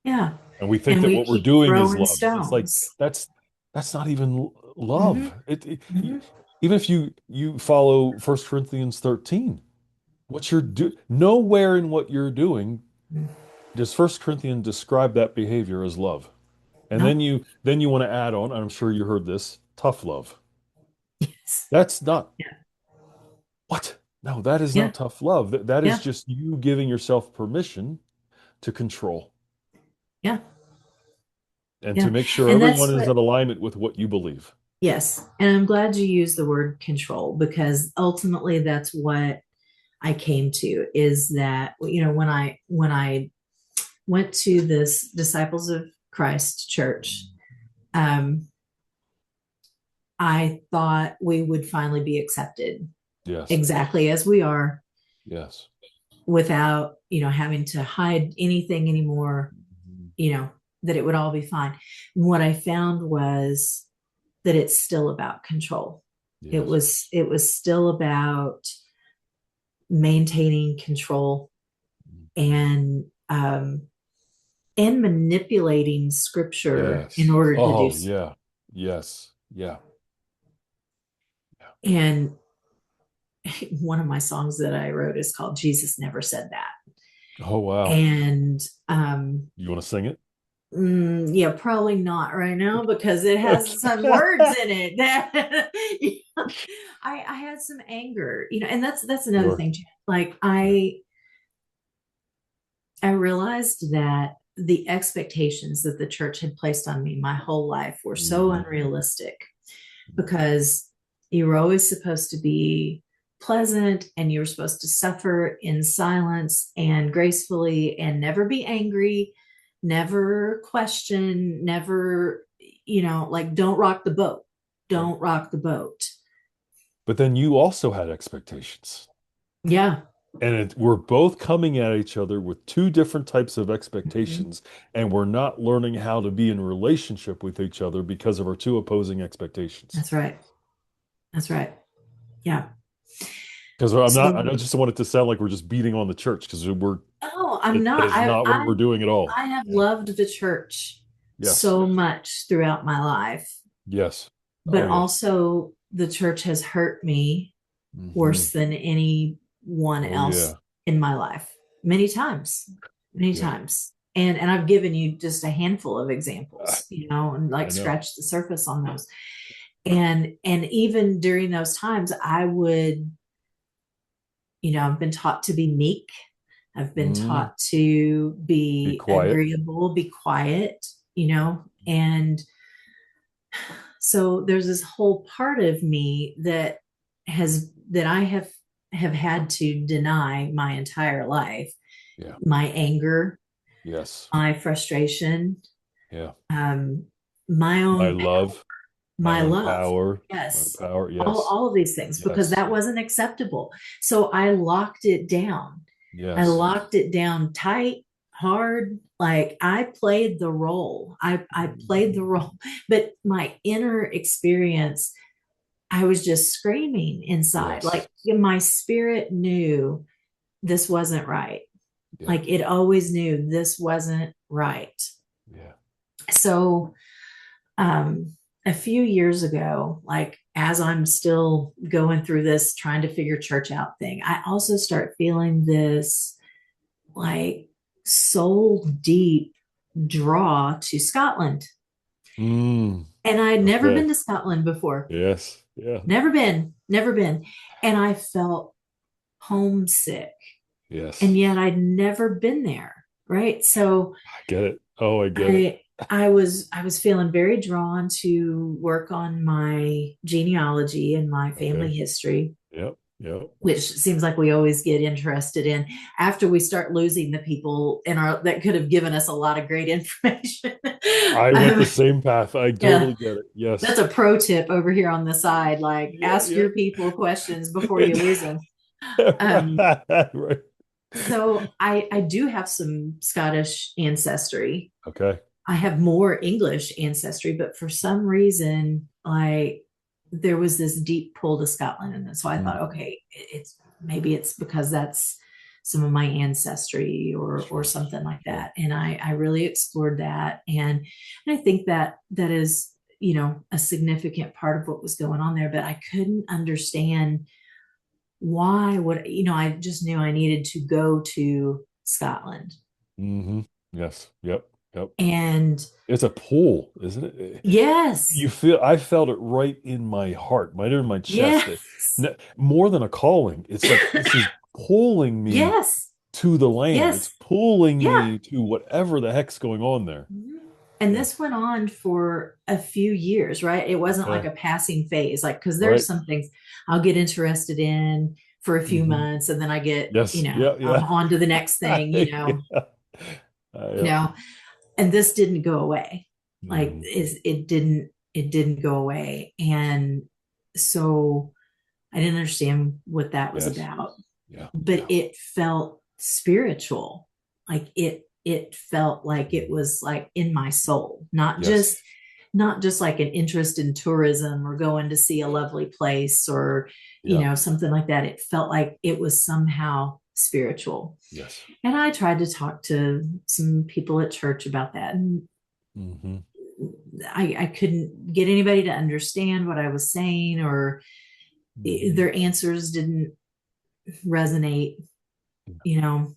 yeah. And we think And that we what we're keep doing is throwing love. It's like stones. that's not even Hmm. love. Hmm. Even if you follow First Corinthians 13, what you're do nowhere in what you're doing does First Corinthians describe that behavior as love. And No. then you want to add on, I'm sure you heard this, tough love. Yes. That's not Yeah. what? No, that is Yeah. not tough love. That is Yeah. just you giving yourself permission to control Yeah. and to Yeah. make sure And everyone that's is in what, alignment with what you believe. yes. And I'm glad you used the word control, because ultimately that's what I came to, is that, when I went to this Disciples of Christ church, um, I thought we would finally be accepted Yes. exactly as we are, Yes. without, having to hide anything anymore, Mhm. you know, that it would all be fine. What I found was that it's still about control. It Yes. was it was still about maintaining control, Mhm. and manipulating scripture in Yes. order to do Oh, so. yeah. Yes. Yeah. Yeah. And one of my songs that I wrote is called Jesus Never Said That. Oh, wow. And You want to sing it? yeah, probably not right now, because it has some words in it that I had some anger, and that's another Sure. thing. Like, Yeah. I realized that the expectations that the church had placed on me my whole life were so Mhm. unrealistic, because you were always supposed to be pleasant, and you were supposed to suffer in silence and gracefully, and never be angry, never question, never, like, don't rock the boat. Right. Don't rock the boat. But then you also had expectations. Yeah. And we're both coming at each other with two different types of Mhm. expectations, and we're not learning how to be in relationship with each other because of our two opposing expectations. That's right. That's right. Yeah. Because I So, don't just want it to sound like we're just beating on the church because oh, I'm that not. is not what we're doing at all. I have Yeah. loved the church Yes. so much throughout my life, Yes. but Oh, yeah. also the church has hurt me Hmm. worse than anyone Oh, else yeah. in my life, many times, many Yeah. times. And I've given you just a handful of examples, and I like know. scratched the surface on those. And even during those times, I would, I've been taught to be meek. I've been Mm, taught to be be quiet. agreeable, be quiet, and so there's this whole part of me that I have had to deny my entire life: Yeah. my anger, Yes. my frustration, Yeah. um, my My own love, my my own love. power, my own Yes, power. all, Yes. all of these things, because Yes. that wasn't acceptable. So I locked it down. I Yes. locked it down tight, hard. Like, I played the role. I played the role, but my inner experience, I was just screaming inside. Yes. Like, my spirit knew this wasn't right. Yeah. Like it always knew this wasn't right. Yeah. So, a few years ago, like as I'm still going through this trying to figure church out thing, I also start feeling this like soul deep draw to Scotland. Mm, And I'd never okay. been to Scotland before. Yes. Yeah. Never been, never been. And I felt homesick. And Yes. yet I'd never been there. Right. So I get it. Oh, I get it. I I was feeling very drawn to work on my genealogy and my family Okay. history, Yep. Yep. which seems like we always get interested in after we start losing the people in our that could have given us a lot of great information. I went the same path. I Yeah, totally get it. Yes. that's a pro tip over here on the side. Like Yeah. ask Yeah. your people questions before you It- lose them. Um, right. so I do have some Scottish ancestry. Okay. I have more English ancestry, but for some reason, like there was this deep pull to Scotland. And so I thought, Mm, okay, it's maybe it's because that's some of my ancestry or sure. something like Sure. that. And I really explored that. And I think that that is, a significant part of what was going on there, but I couldn't understand why would, I just knew I needed to go to Scotland. Hmm. Yes. Yep. Yep. And It's a pull, isn't it? yes, I felt it right in my heart, right in my chest. yes. More than a calling. It's like this is pulling me Yes. to the land. It's Yes. pulling Yeah. me to whatever the heck's going on there. Mhm. And Yeah. this went on for a few years, right? It wasn't like Okay. a passing phase, like, because there's Right. some things I'll get interested in for a few Hmm. months and then I get, Yes. Yeah. Yeah. on to the next thing, Yeah. you Yep. know, and this didn't go away. Like Hmm. it didn't go away. And so I didn't understand what that was Yes. about, Yeah. but Yeah. it felt spiritual. Like it felt like it Mhm. was like in my soul, not Yes. just like an interest in tourism or going to see a lovely place or Yeah. something like that. It felt like it was somehow spiritual. Yes. And I tried to talk to some people at church about that, and Hmm. I couldn't get anybody to understand what I was saying, or Hmm. their answers didn't resonate, you know.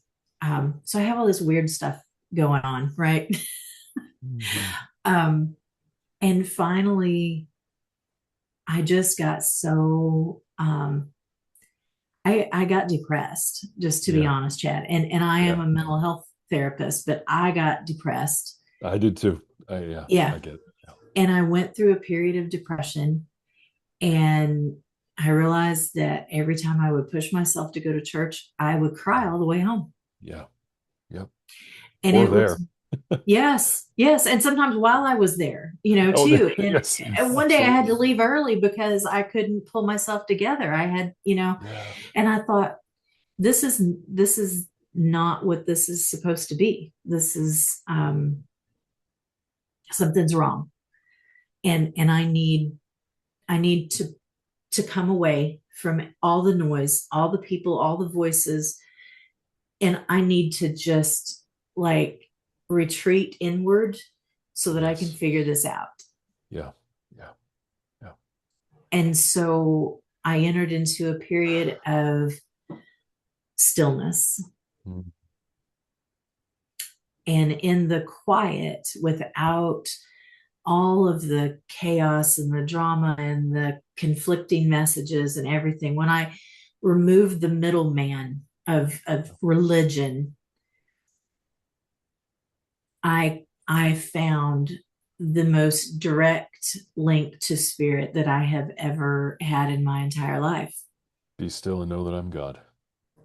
So I have all this weird stuff going on, right? Hmm. um, and finally, I just got so I got depressed, just to be Yeah. honest, Chad. And I am Yeah. a mental health therapist, but I got depressed. I did too. Yeah. Yeah. I get it. Yeah. And I went through a period of depression, and I realized that every time I would push myself to go to church, I would cry all the way home. Yeah. Yep. And Or it there. was yes, yes. And sometimes while I was there, Oh, too. yes, And one day I had to absolutely. leave early because I couldn't pull myself together. I had, Yeah. and I thought, this is not what this is supposed to be. This is something's wrong. And I need to come away from all the noise, all the people, all the voices, and I need to just like retreat inward so that I can Yes. figure this out. Yeah. Yeah. Yeah. And so I entered into a period of stillness. Mm. And in the quiet, without all of the chaos and the drama and the conflicting messages and everything, when I removed the middleman of religion, I found the most direct link to spirit that I have ever had in my entire life. Be still and know that I'm God.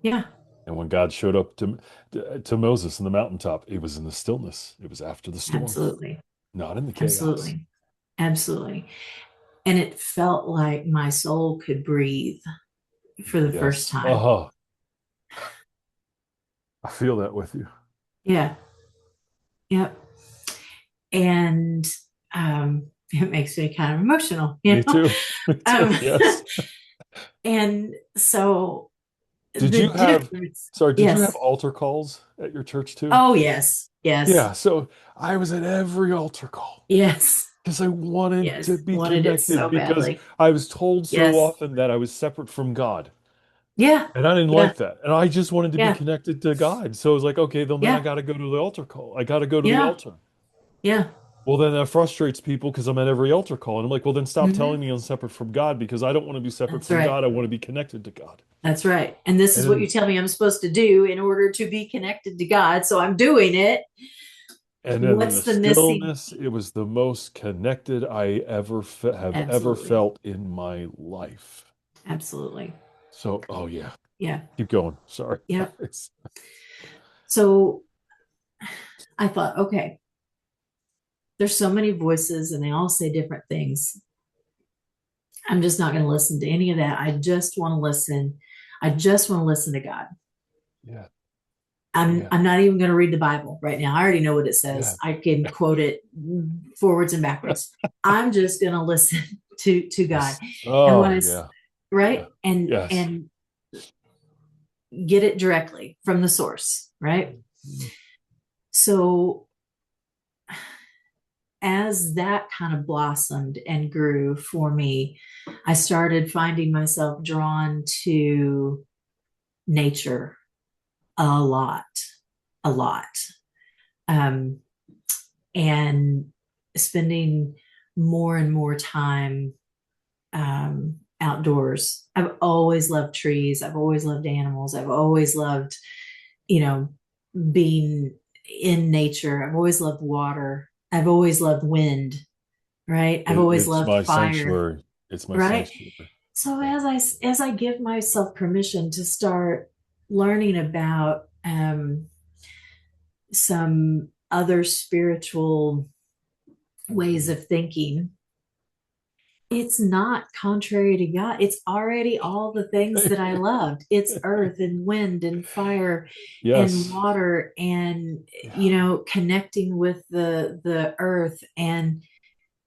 Yeah, And when God showed up to Moses in the mountaintop, it was in the stillness. It was after the storm, absolutely. not in the chaos. Absolutely. Absolutely. And it felt like my soul could breathe for the first Yes. time. Uh-huh. I feel that with you. Yeah. Yep. And it makes me kind of emotional, Me too. Me too. Um, Yes. and so Did the you have, difference. sorry, did you have Yes. altar calls at your church too? Oh, yes. Yes. Yeah, so I was at every altar call Yes. because I wanted to Yes. be Wanted it connected so because badly. I was told so Yes. often that I was separate from God. Yeah. And I didn't Yeah. like that. And I just wanted to be Yeah. connected to God. So I was like, okay, then I Yeah. got to go to the altar call. I got to go to the Yeah. altar. Yeah. Well, then that frustrates people because I'm at every altar call. And I'm like, well, then stop telling Hmm. me I'm separate from God because I don't want to be separate That's from right. God. I want to be connected to God. That's right. And this And is what you then tell me I'm supposed to do in order to be connected to God. So I'm doing it. and then in What's the the missing? stillness, it was the most connected I have ever Absolutely. felt in my life. Absolutely. So, oh yeah, Yeah. keep going. Sorry. Yeah. So I thought, okay, there's so many voices and they all say different things. I'm just not going to listen to any of that. I just want to listen. I just want to listen to God. Yeah, I'm yeah, I'm not even going to read the Bible right now. I already know what it yeah. says. I can quote it forwards and backwards. I'm just going to listen to God. Yes. And when Oh I yeah, yeah. right Yes. and get it directly from the source, right? Mhm. So as that kind of blossomed and grew for me, I started finding myself drawn to nature a lot, a lot. Um, and spending more and more time outdoors. I've always loved trees. I've always loved animals. I've always loved, you know, being in nature. I've always loved water. I've always loved wind, right? I've always It's loved my fire, sanctuary. It's my right? sanctuary. So Yeah. as I give myself permission to start learning about some other spiritual ways Mhm. of thinking, it's not contrary to God. It's already all the things that I loved. It's earth and wind and fire and Yes. water and Yeah. connecting with the earth and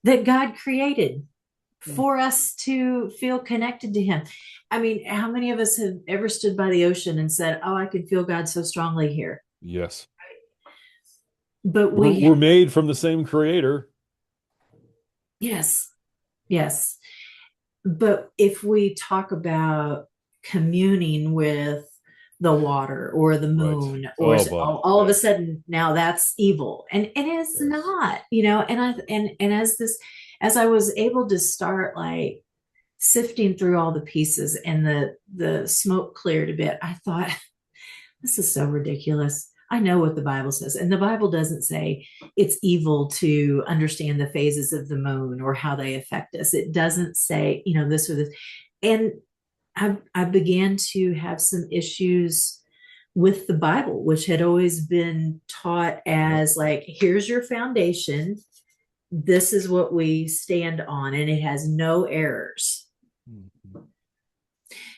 that God created Yeah. for us to feel connected to him. I mean, how many of us have ever stood by the ocean and said, "Oh, I can feel God so strongly here." Yes. But We're made from the same creator. yes, yes. But if we talk about communing with the water or the Right. moon or Oh boy. all of a Yeah. sudden now that's evil and it's Yes. not, and as I was able to start like sifting through all the pieces and the smoke cleared a bit, I thought this is so ridiculous. I know what the Bible says. And the Bible doesn't say it's evil to understand the phases of the moon or how they affect us. It doesn't say, this or this. And I began to have some issues with the Bible, which had always been taught Yep. as like, here's your foundation. This is what we stand on, and it has no errors. Mhm.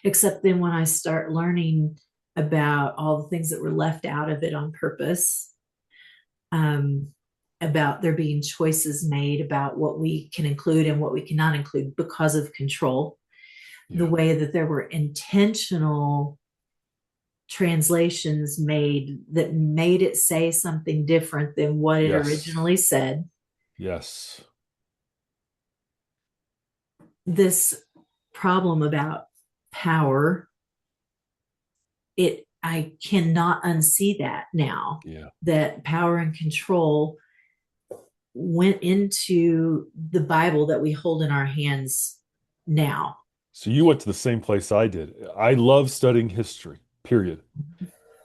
Except then when I start learning about all the things that were left out of it on purpose, um, about there being choices made about what we can include and what we cannot include because of control, the Yeah. way that there were intentional translations made that made it say something different than what it Yes. originally said. Yes. This problem about power, I cannot unsee that now, Yeah. that power and control went into the Bible that we hold in our hands now. So you went to the same place I did. I love studying history, period.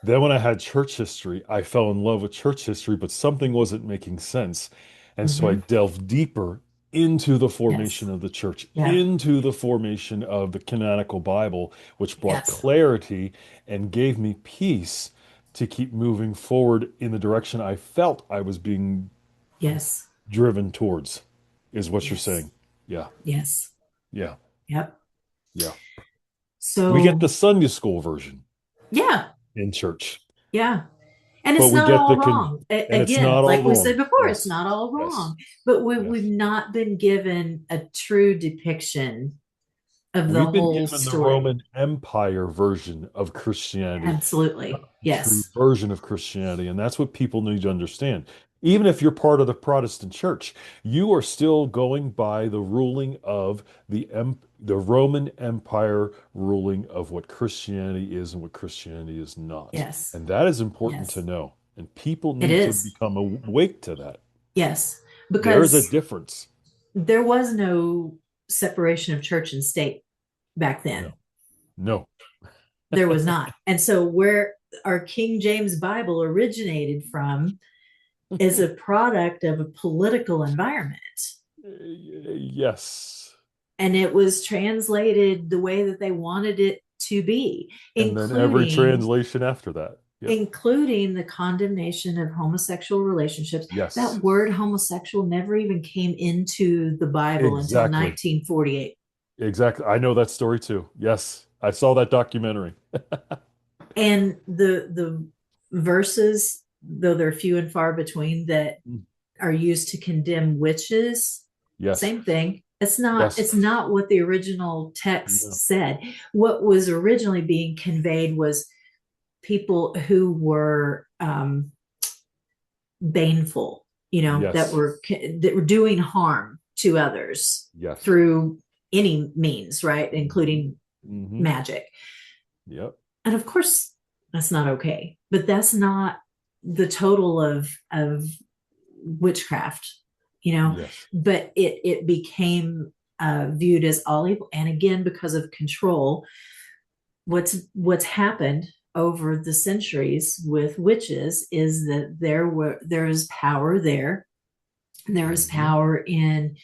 Then when I had church history, I fell in love with church history, but something wasn't making sense. And so I Mm-hmm. delved deeper into the Yes. formation of the church, Yeah. into the formation of the canonical Bible, which brought Yes. clarity and gave me peace to keep moving forward in the direction I felt I was being Yes. driven towards, is what you're Yes. saying. Yeah, Yes. yeah, Yep. yeah. We get So, the Sunday school version yeah. in church, Yeah. And but it's we not get all wrong. and it's Again, not all like we said wrong. before, it's Yes, not all yes, wrong, but we've yes. not been given a true depiction of the We've been whole given the story. Roman Empire version of Christianity, not Absolutely. the true Yes. version of Christianity. And that's what people need to understand. Even if you're part of the Protestant church, you are still going by the ruling of the Roman Empire ruling of what Christianity is and what Christianity is not. Yes. And that is important to Yes. know. And people It need to is. become awake to that. Yes. There is a Because difference. there was no separation of church and state back then. No, no. There was not. And so where our King James Bible originated from is a product of a political environment. Yes. And it was translated the way that they wanted it to be, And then every including translation after that. Yep. including the condemnation of homosexual relationships. Yes. That word homosexual never even came into the Bible until Exactly. 1948. Exactly. I know that story too. Yes. I saw that documentary. And the verses, though they're few and far between, that are used to condemn witches, Yes. same thing. It's Yes. not what the original text No. said. What was originally being conveyed was people who were baneful, Yes. that were doing harm to others Yes. through any means, right, Hmm. including Hmm. magic. Yep. And of course, that's not okay. But that's not the total of witchcraft, Yes. But it became viewed as all evil. And again, because of control, what's happened over the centuries with witches is that there is power there. There is Hmm. power in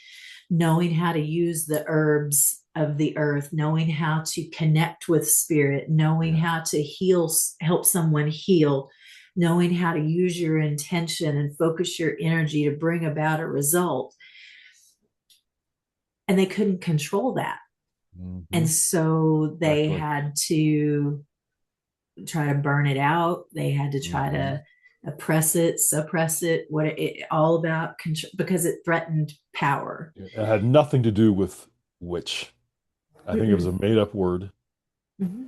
knowing how to use the herbs of the earth, knowing how to connect with spirit, knowing Yeah. how to heal, help someone heal, knowing how to use your intention and focus your energy to bring about a result. And they couldn't control that. Hmm. And so they Exactly. had to try to burn it out. They had to try Hmm. to oppress it, suppress it, what it all about control, because it threatened power. It had nothing to do with witch. I think it was Mm-mm. a made up word. Mm-hmm.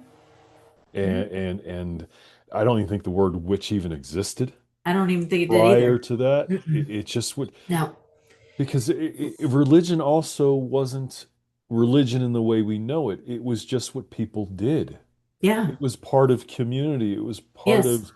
And, Mm-hmm. and I don't even think the word witch even existed I don't even think it did prior either. to that. Mm-mm. It just would, No. because religion also wasn't religion in the way we know it. It was just what people did. Yeah. It was part of community. It was part Yes. of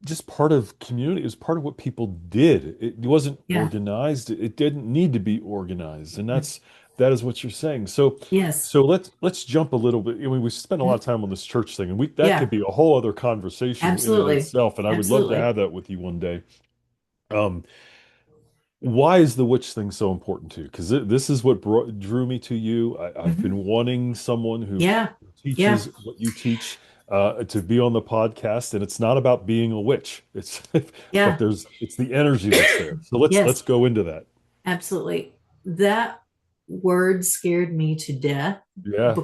just part of community. It was part of what people did. It wasn't Yeah. organized. It didn't need to be organized. And that is what you're saying. So Yes. so let's jump a little bit. I mean, we spent a lot of time on this church thing, and we that could Yeah. be a whole other conversation in and of Absolutely. itself. And I would love to Absolutely. have that with you one day. Um, why is the witch thing so important to you? Because this is what drew me to you. I've Mm-hmm. been wanting someone who Yeah. Yeah. teaches what you teach to be on the podcast, and it's not about being a witch. It's but Yeah. it's the energy that's there. So let's Yes. go into that. Absolutely. That word scared me to death Yeah, me too.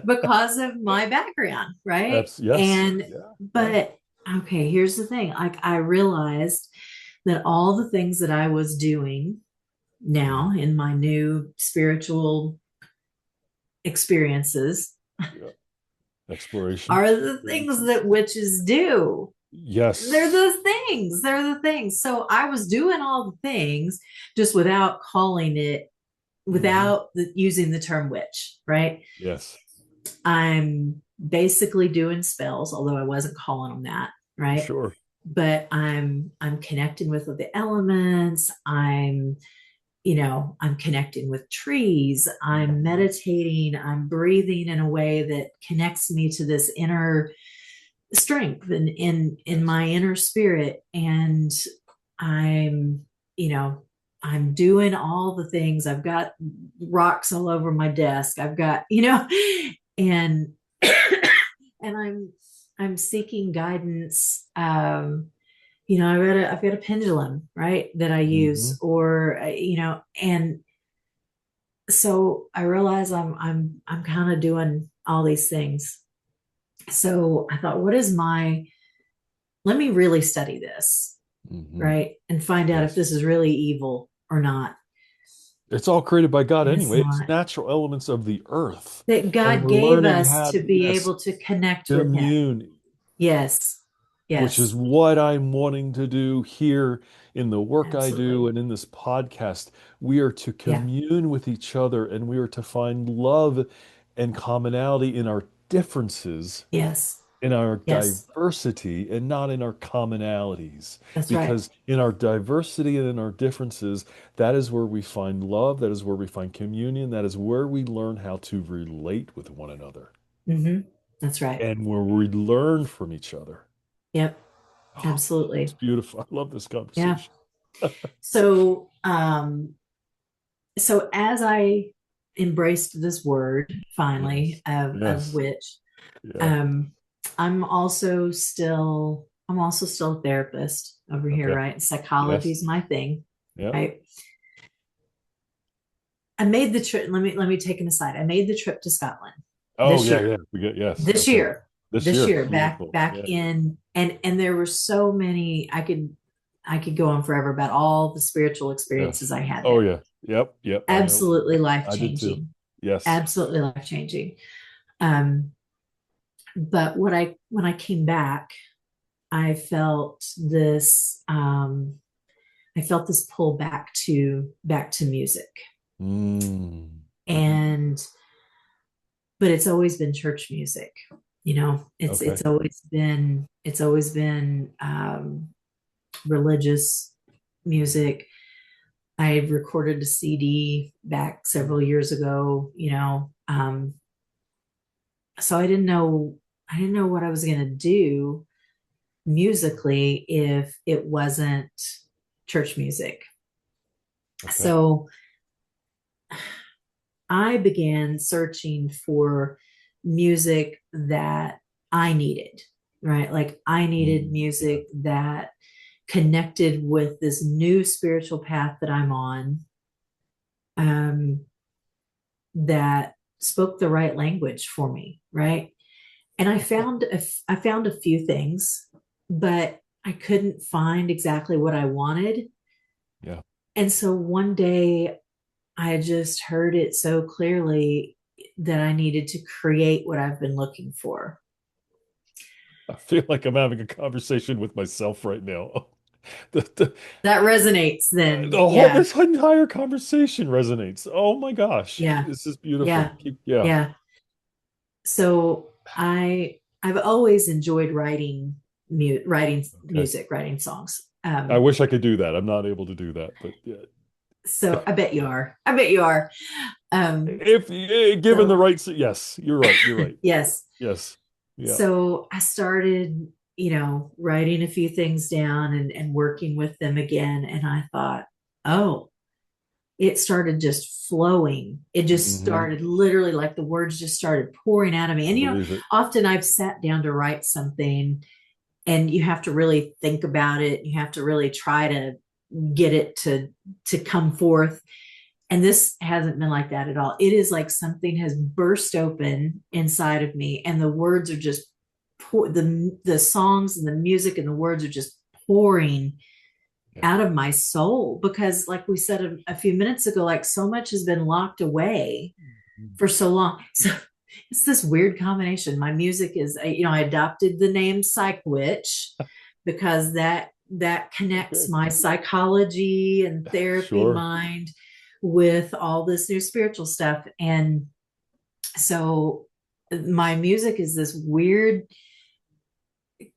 because of my background, right? Yes. And Yeah. Yeah. but okay, here's the thing. Like I realized that all the things that I was doing Mhm. now in my new spiritual experiences Yeah. Exploration. are the things Experiences. that witches do. They're Yes. the things. They're the things. So I was doing all the things just without calling it, Hmm. using the term witch, right? Yes. I'm basically doing spells, although I wasn't calling them that, right? Sure. But I'm connecting with the elements. I'm connecting with trees. I'm Hmm. meditating. I'm breathing in a way that connects me to this inner strength and in Yes. my inner spirit. And I'm, you know, I'm doing all the things. I've got rocks all over my desk. I've got, and and I'm seeking guidance. I've got a pendulum, right, that I Hmm. use, or and so I realize I'm kind of doing all these things. So I thought, let me really study this, Hmm. right, and find out if Yes. this is really evil or not. It's all created by God It's anyway. It's not. natural elements of the earth. That And God we're gave learning us how to to, be yes, able to connect with Him. commune, Yes. which is Yes. what I'm wanting to do here in the work I do Absolutely. and in this podcast. We are to Yeah. commune with each other and we are to find love and commonality in our differences, Yes. in our Yes. diversity, and not in our commonalities. That's right. Because in our diversity and in our differences, that is where we find love, that is where we find communion, that is where we learn how to relate with one another Hmm. That's right. and where we learn from each other. Yep. Oh, it's Absolutely. beautiful. I love this Yeah. conversation. So, so as I embraced this word finally Yes. of Yes. which, Yeah. um, I'm also still a therapist over here, Okay. right? Psychology Yes. is my thing, Yeah. right? I made the trip. Let me take an aside. I made the trip to Scotland Oh, this yeah. year. Yeah. We get, yes. This Okay. year. This This year. year, Beautiful. back Yeah. in, and there were so many. I could go on forever about all the spiritual experiences Yes. I had Oh, there. yeah. Yep. Yep. I know. Absolutely life I did too. changing. Yes. Absolutely life changing. Um, but what I when I came back, I felt this. I felt this pull back to music, Mm-hmm. and but it's always been church music. It's Okay. always been religious music. I recorded a CD back several years ago. So I didn't know what I was going to do musically if it wasn't church music. Okay. So I began searching for music that I needed, right? Like I needed Yeah. music that connected with this new spiritual path that I'm on, um, that spoke the right language for me, right? And Okay. I found a few things, but I couldn't find exactly what I wanted. Yeah. And so one day I just heard it so clearly that I needed to create what I've been looking for. I feel like I'm having a conversation with myself right now. The, the, That resonates then. the whole, Yeah. this entire conversation resonates. Oh my gosh. Yeah. This is beautiful. Yeah. Yeah. Yeah. So I've always enjoyed writing Okay. music, writing songs. I wish I could do that. I'm not able to do that, but yeah. So I bet you are. I bet you are. Um, If given the so right, yes, you're right. You're right. yes. Yes. Yeah. So I started, writing a few things down and working with them again. And I thought, oh, it started just flowing. It just Hmm. started literally like the words just started pouring out of me. I And, believe it. often I've sat down to write something and you have to really think about it. You have to really try to get it to come forth. And this hasn't been like that at all. It is like something has burst open inside of me, and the words are just the songs and the music and the words are just pouring Yeah. out of my soul because, like we said a few minutes ago, like so much has been locked away Mhm. for so long. So it's this weird combination. My music is, I adopted the name PsychWitch because that connects Okay. my psychology and therapy Sure. mind with all this new spiritual stuff. And so my music is this weird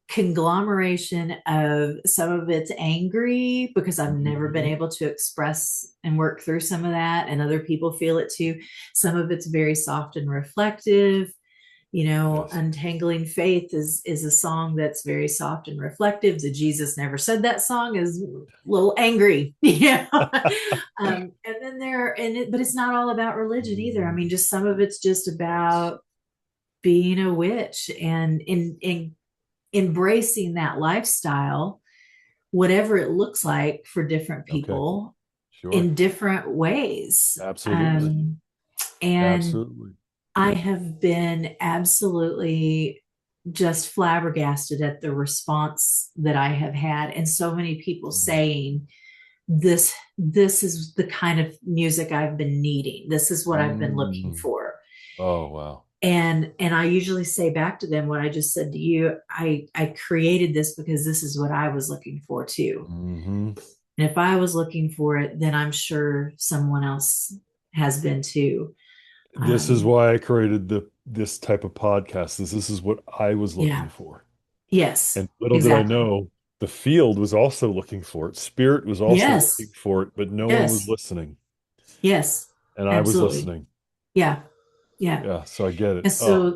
conglomeration of some of it's angry because I've never been Hmm. able to express and work through some of that, and other people feel it too. Some of it's very soft and reflective. Yes. Untangling Faith is a song that's very soft and reflective. The Jesus Never Said That song is a little angry. And then but it's not all about religion either. I mean, just some of it's just Yes. about being a witch and in embracing that lifestyle, whatever it looks like for different Okay. people Sure. in different ways. Absolutely. And Absolutely. I have been absolutely just flabbergasted at the response that I have had, and so many people Mm. saying this is the kind of music I've been needing. This is what I've been looking Mm. for. Oh, wow. And I usually say back to them what I just said to you. I created this because this is what I was looking for too. Hmm. And if I was looking for it, then I'm sure someone else has been too. This is Um, why I created this type of podcast. This is what I was looking yeah. for. Yes. And little did I Exactly. know, the field was also looking for it. Spirit was also looking Yes. for it, but no one was Yes. listening. Yes. And I was Absolutely. listening. Yeah. Yeah. Yeah, so I get it. And Oh, so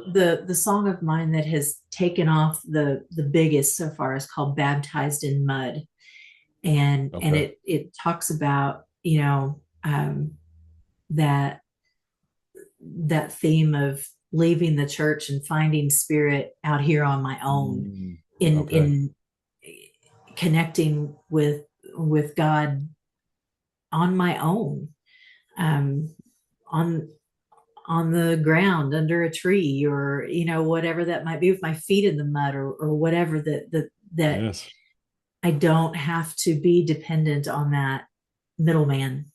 the song of mine that has taken off the biggest so far is called Baptized in Mud. And okay. it talks about, that that theme of leaving the church and finding spirit out here on my own, Mm, okay. in connecting with God on my own, um, on on the ground under a tree, or whatever that might be, with my feet in the mud, or whatever, that Yes. I don't have to be dependent on that middleman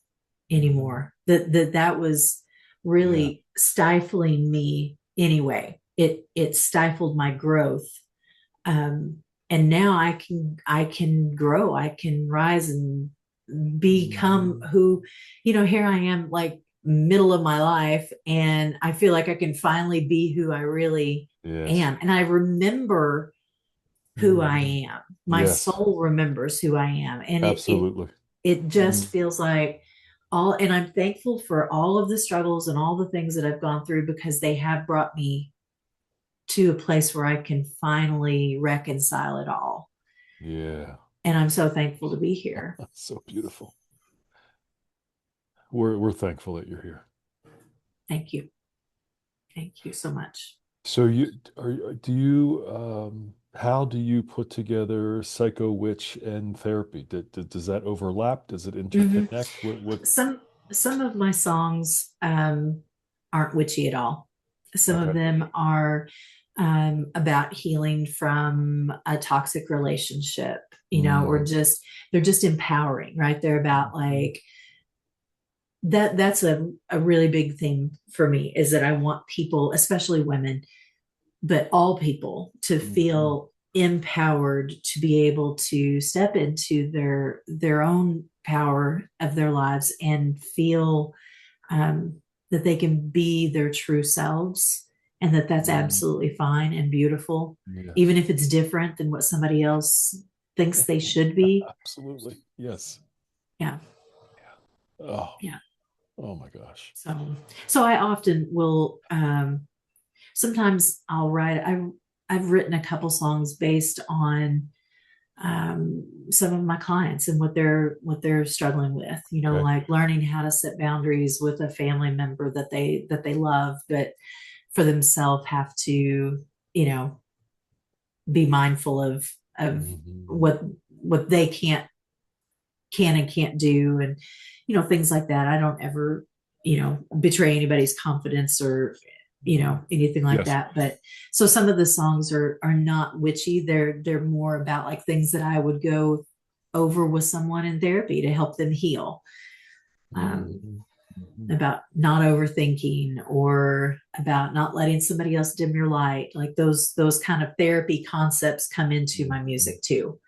Mm, anymore. That was yeah. really stifling me anyway. It stifled my growth. Um, and now I can grow. I can rise and become Mhm. who, here I am, like middle of my life, and I feel like I can finally be who I really Yes. am. And I remember who I Mhm. am. My Yes, soul remembers who I am. And absolutely. it just Mm, feels like and I'm thankful for all of the struggles and all the things that I've gone through, because they have brought me to a place where I can finally reconcile it all. yeah. And I'm so thankful to be here. That's so beautiful. We're thankful that you're here. Thank you. Thank you so much. So do you how do you put together psycho witch and therapy? Does that overlap? Does it Hmm. interconnect? What Some of my songs aren't witchy at all. Some of okay. them are about healing from a toxic relationship, or Mm. just they're just empowering, right? They're about, Mhm. like, that's a really big thing for me, is that I want people, especially women, but all people, to Mhm. feel empowered to be able to step into their own power of their lives, and feel um, that they can be their true selves, and that's Mm. absolutely fine and beautiful, even Yes. if it's different than what somebody else thinks they should be. Absolutely. Yes. Yeah. Oh, Yeah. oh my gosh. So I often will, sometimes I'll write, I've written a couple songs based on some of my clients and what they're struggling with, Okay. like learning how to set boundaries with a family member that they love, but for themselves have to, you know be mindful of Mhm. what they can and can't do, and things like that. I don't ever betray anybody's confidence, or anything like Yes. that. But so some of the songs are not witchy. They're more about, like, things that I would go over with someone in therapy to help them heal, um, Mhm. Mhm. about not overthinking, or about not letting somebody else dim your light. Like, those kind of therapy concepts come into my Mhm. music too.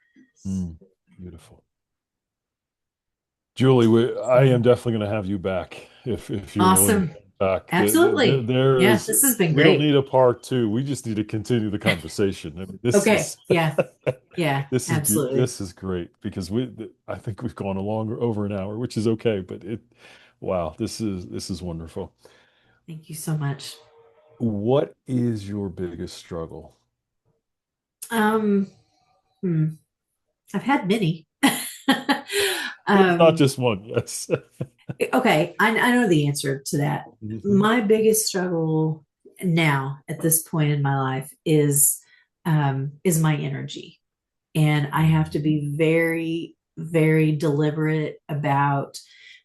Mm. Beautiful. Julie, I am definitely going to have you back if you're willing to Awesome. come back. Absolutely. There Yes, is this has been we don't great. need a part two. We just need to continue the conversation. I mean, this Okay. is Yeah. Yeah. Absolutely. this is great because I think we've gone along over an hour, which is okay. But wow, this is wonderful. Thank you so much. What is your biggest struggle? Um, hmm, I've had many. It's not um, just one. Yes. okay, I know the answer to that. Mhm. My biggest struggle now, at this point in my life, is my energy, and I have to be very, very deliberate about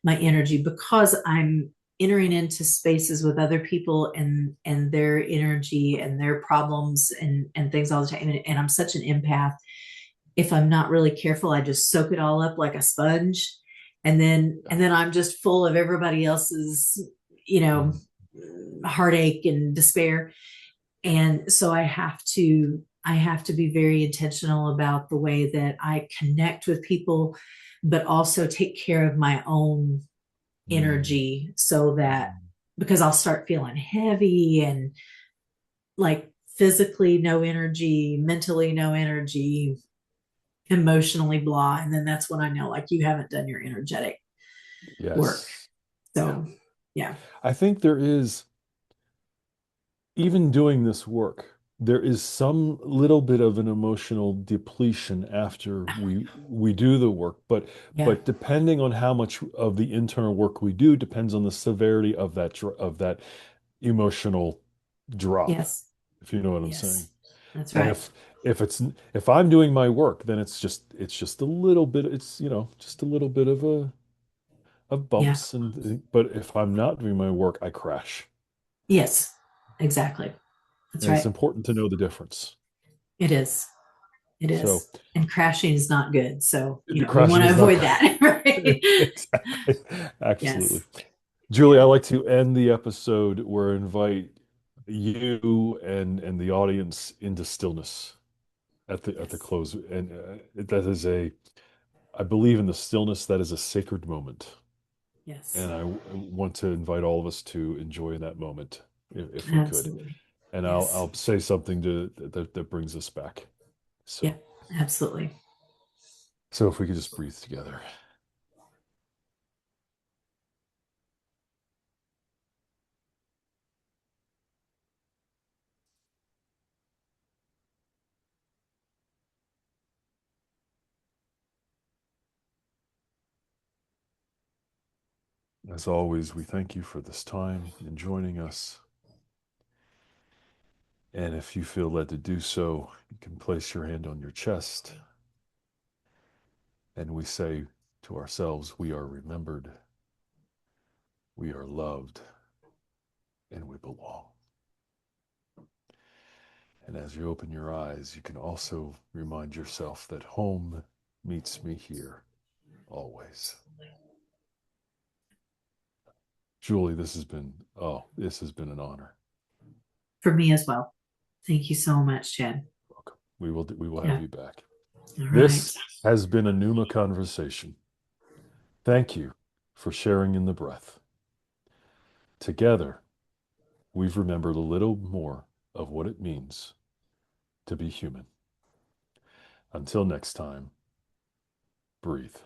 my energy, because I'm entering into spaces with other people, and their energy and their problems and things all the time, and I'm such an empath. If I'm not really careful, I just soak it all up like a sponge. and then I'm just full of everybody else's, you know, Mm. heartache and despair. And so I have to be very intentional about the way that I connect with people, but also take care of my own Mm. energy, so that, because I'll start feeling heavy and like physically no energy, mentally no energy, emotionally blah. And then that's when I know like you haven't done your energetic work. Yes. Yeah. So yeah. I think there is, even doing this work, there is some little bit of an emotional depletion after we do the work, Yeah. but depending on how much of the internal work we do depends on the severity of that emotional drop, Yes. if you know what I'm saying. Yes. That's And right. if I'm doing my work, then it's just a little bit, it's just a little bit of Yeah. bumps, and but if I'm not doing my work, I crash. Yes. Exactly. That's And it's right. important to know the difference. It is. It So is. And crashing is not good. So, the we want crashing to is not avoid good. that. Right. Exactly. Absolutely. Yes. Julie, I Yeah. like to end the episode where I invite you and the audience into stillness at the Yes. close. And that is I believe in the stillness, that is a sacred moment. Yes. And I want to invite all of us to enjoy that moment if we could. Absolutely. And I'll Yes. I'll say something that brings us back. Yeah. So Absolutely. so if we could just breathe together. As always, we thank you for this time in joining us. And if you feel led to do so, you can place your hand on your chest. And we say to ourselves, we are remembered, we are loved, and we belong. And as you open your eyes, you can also remind yourself that home meets me here always. Julie, this has been an honor. For me as well. Thank you so much, Chad. Welcome. We will have Yeah. you back. All right. This has been a Pneuma conversation. Thank you for sharing in the breath. Together, we've remembered a little more of what it means to be human. Until next time, breathe.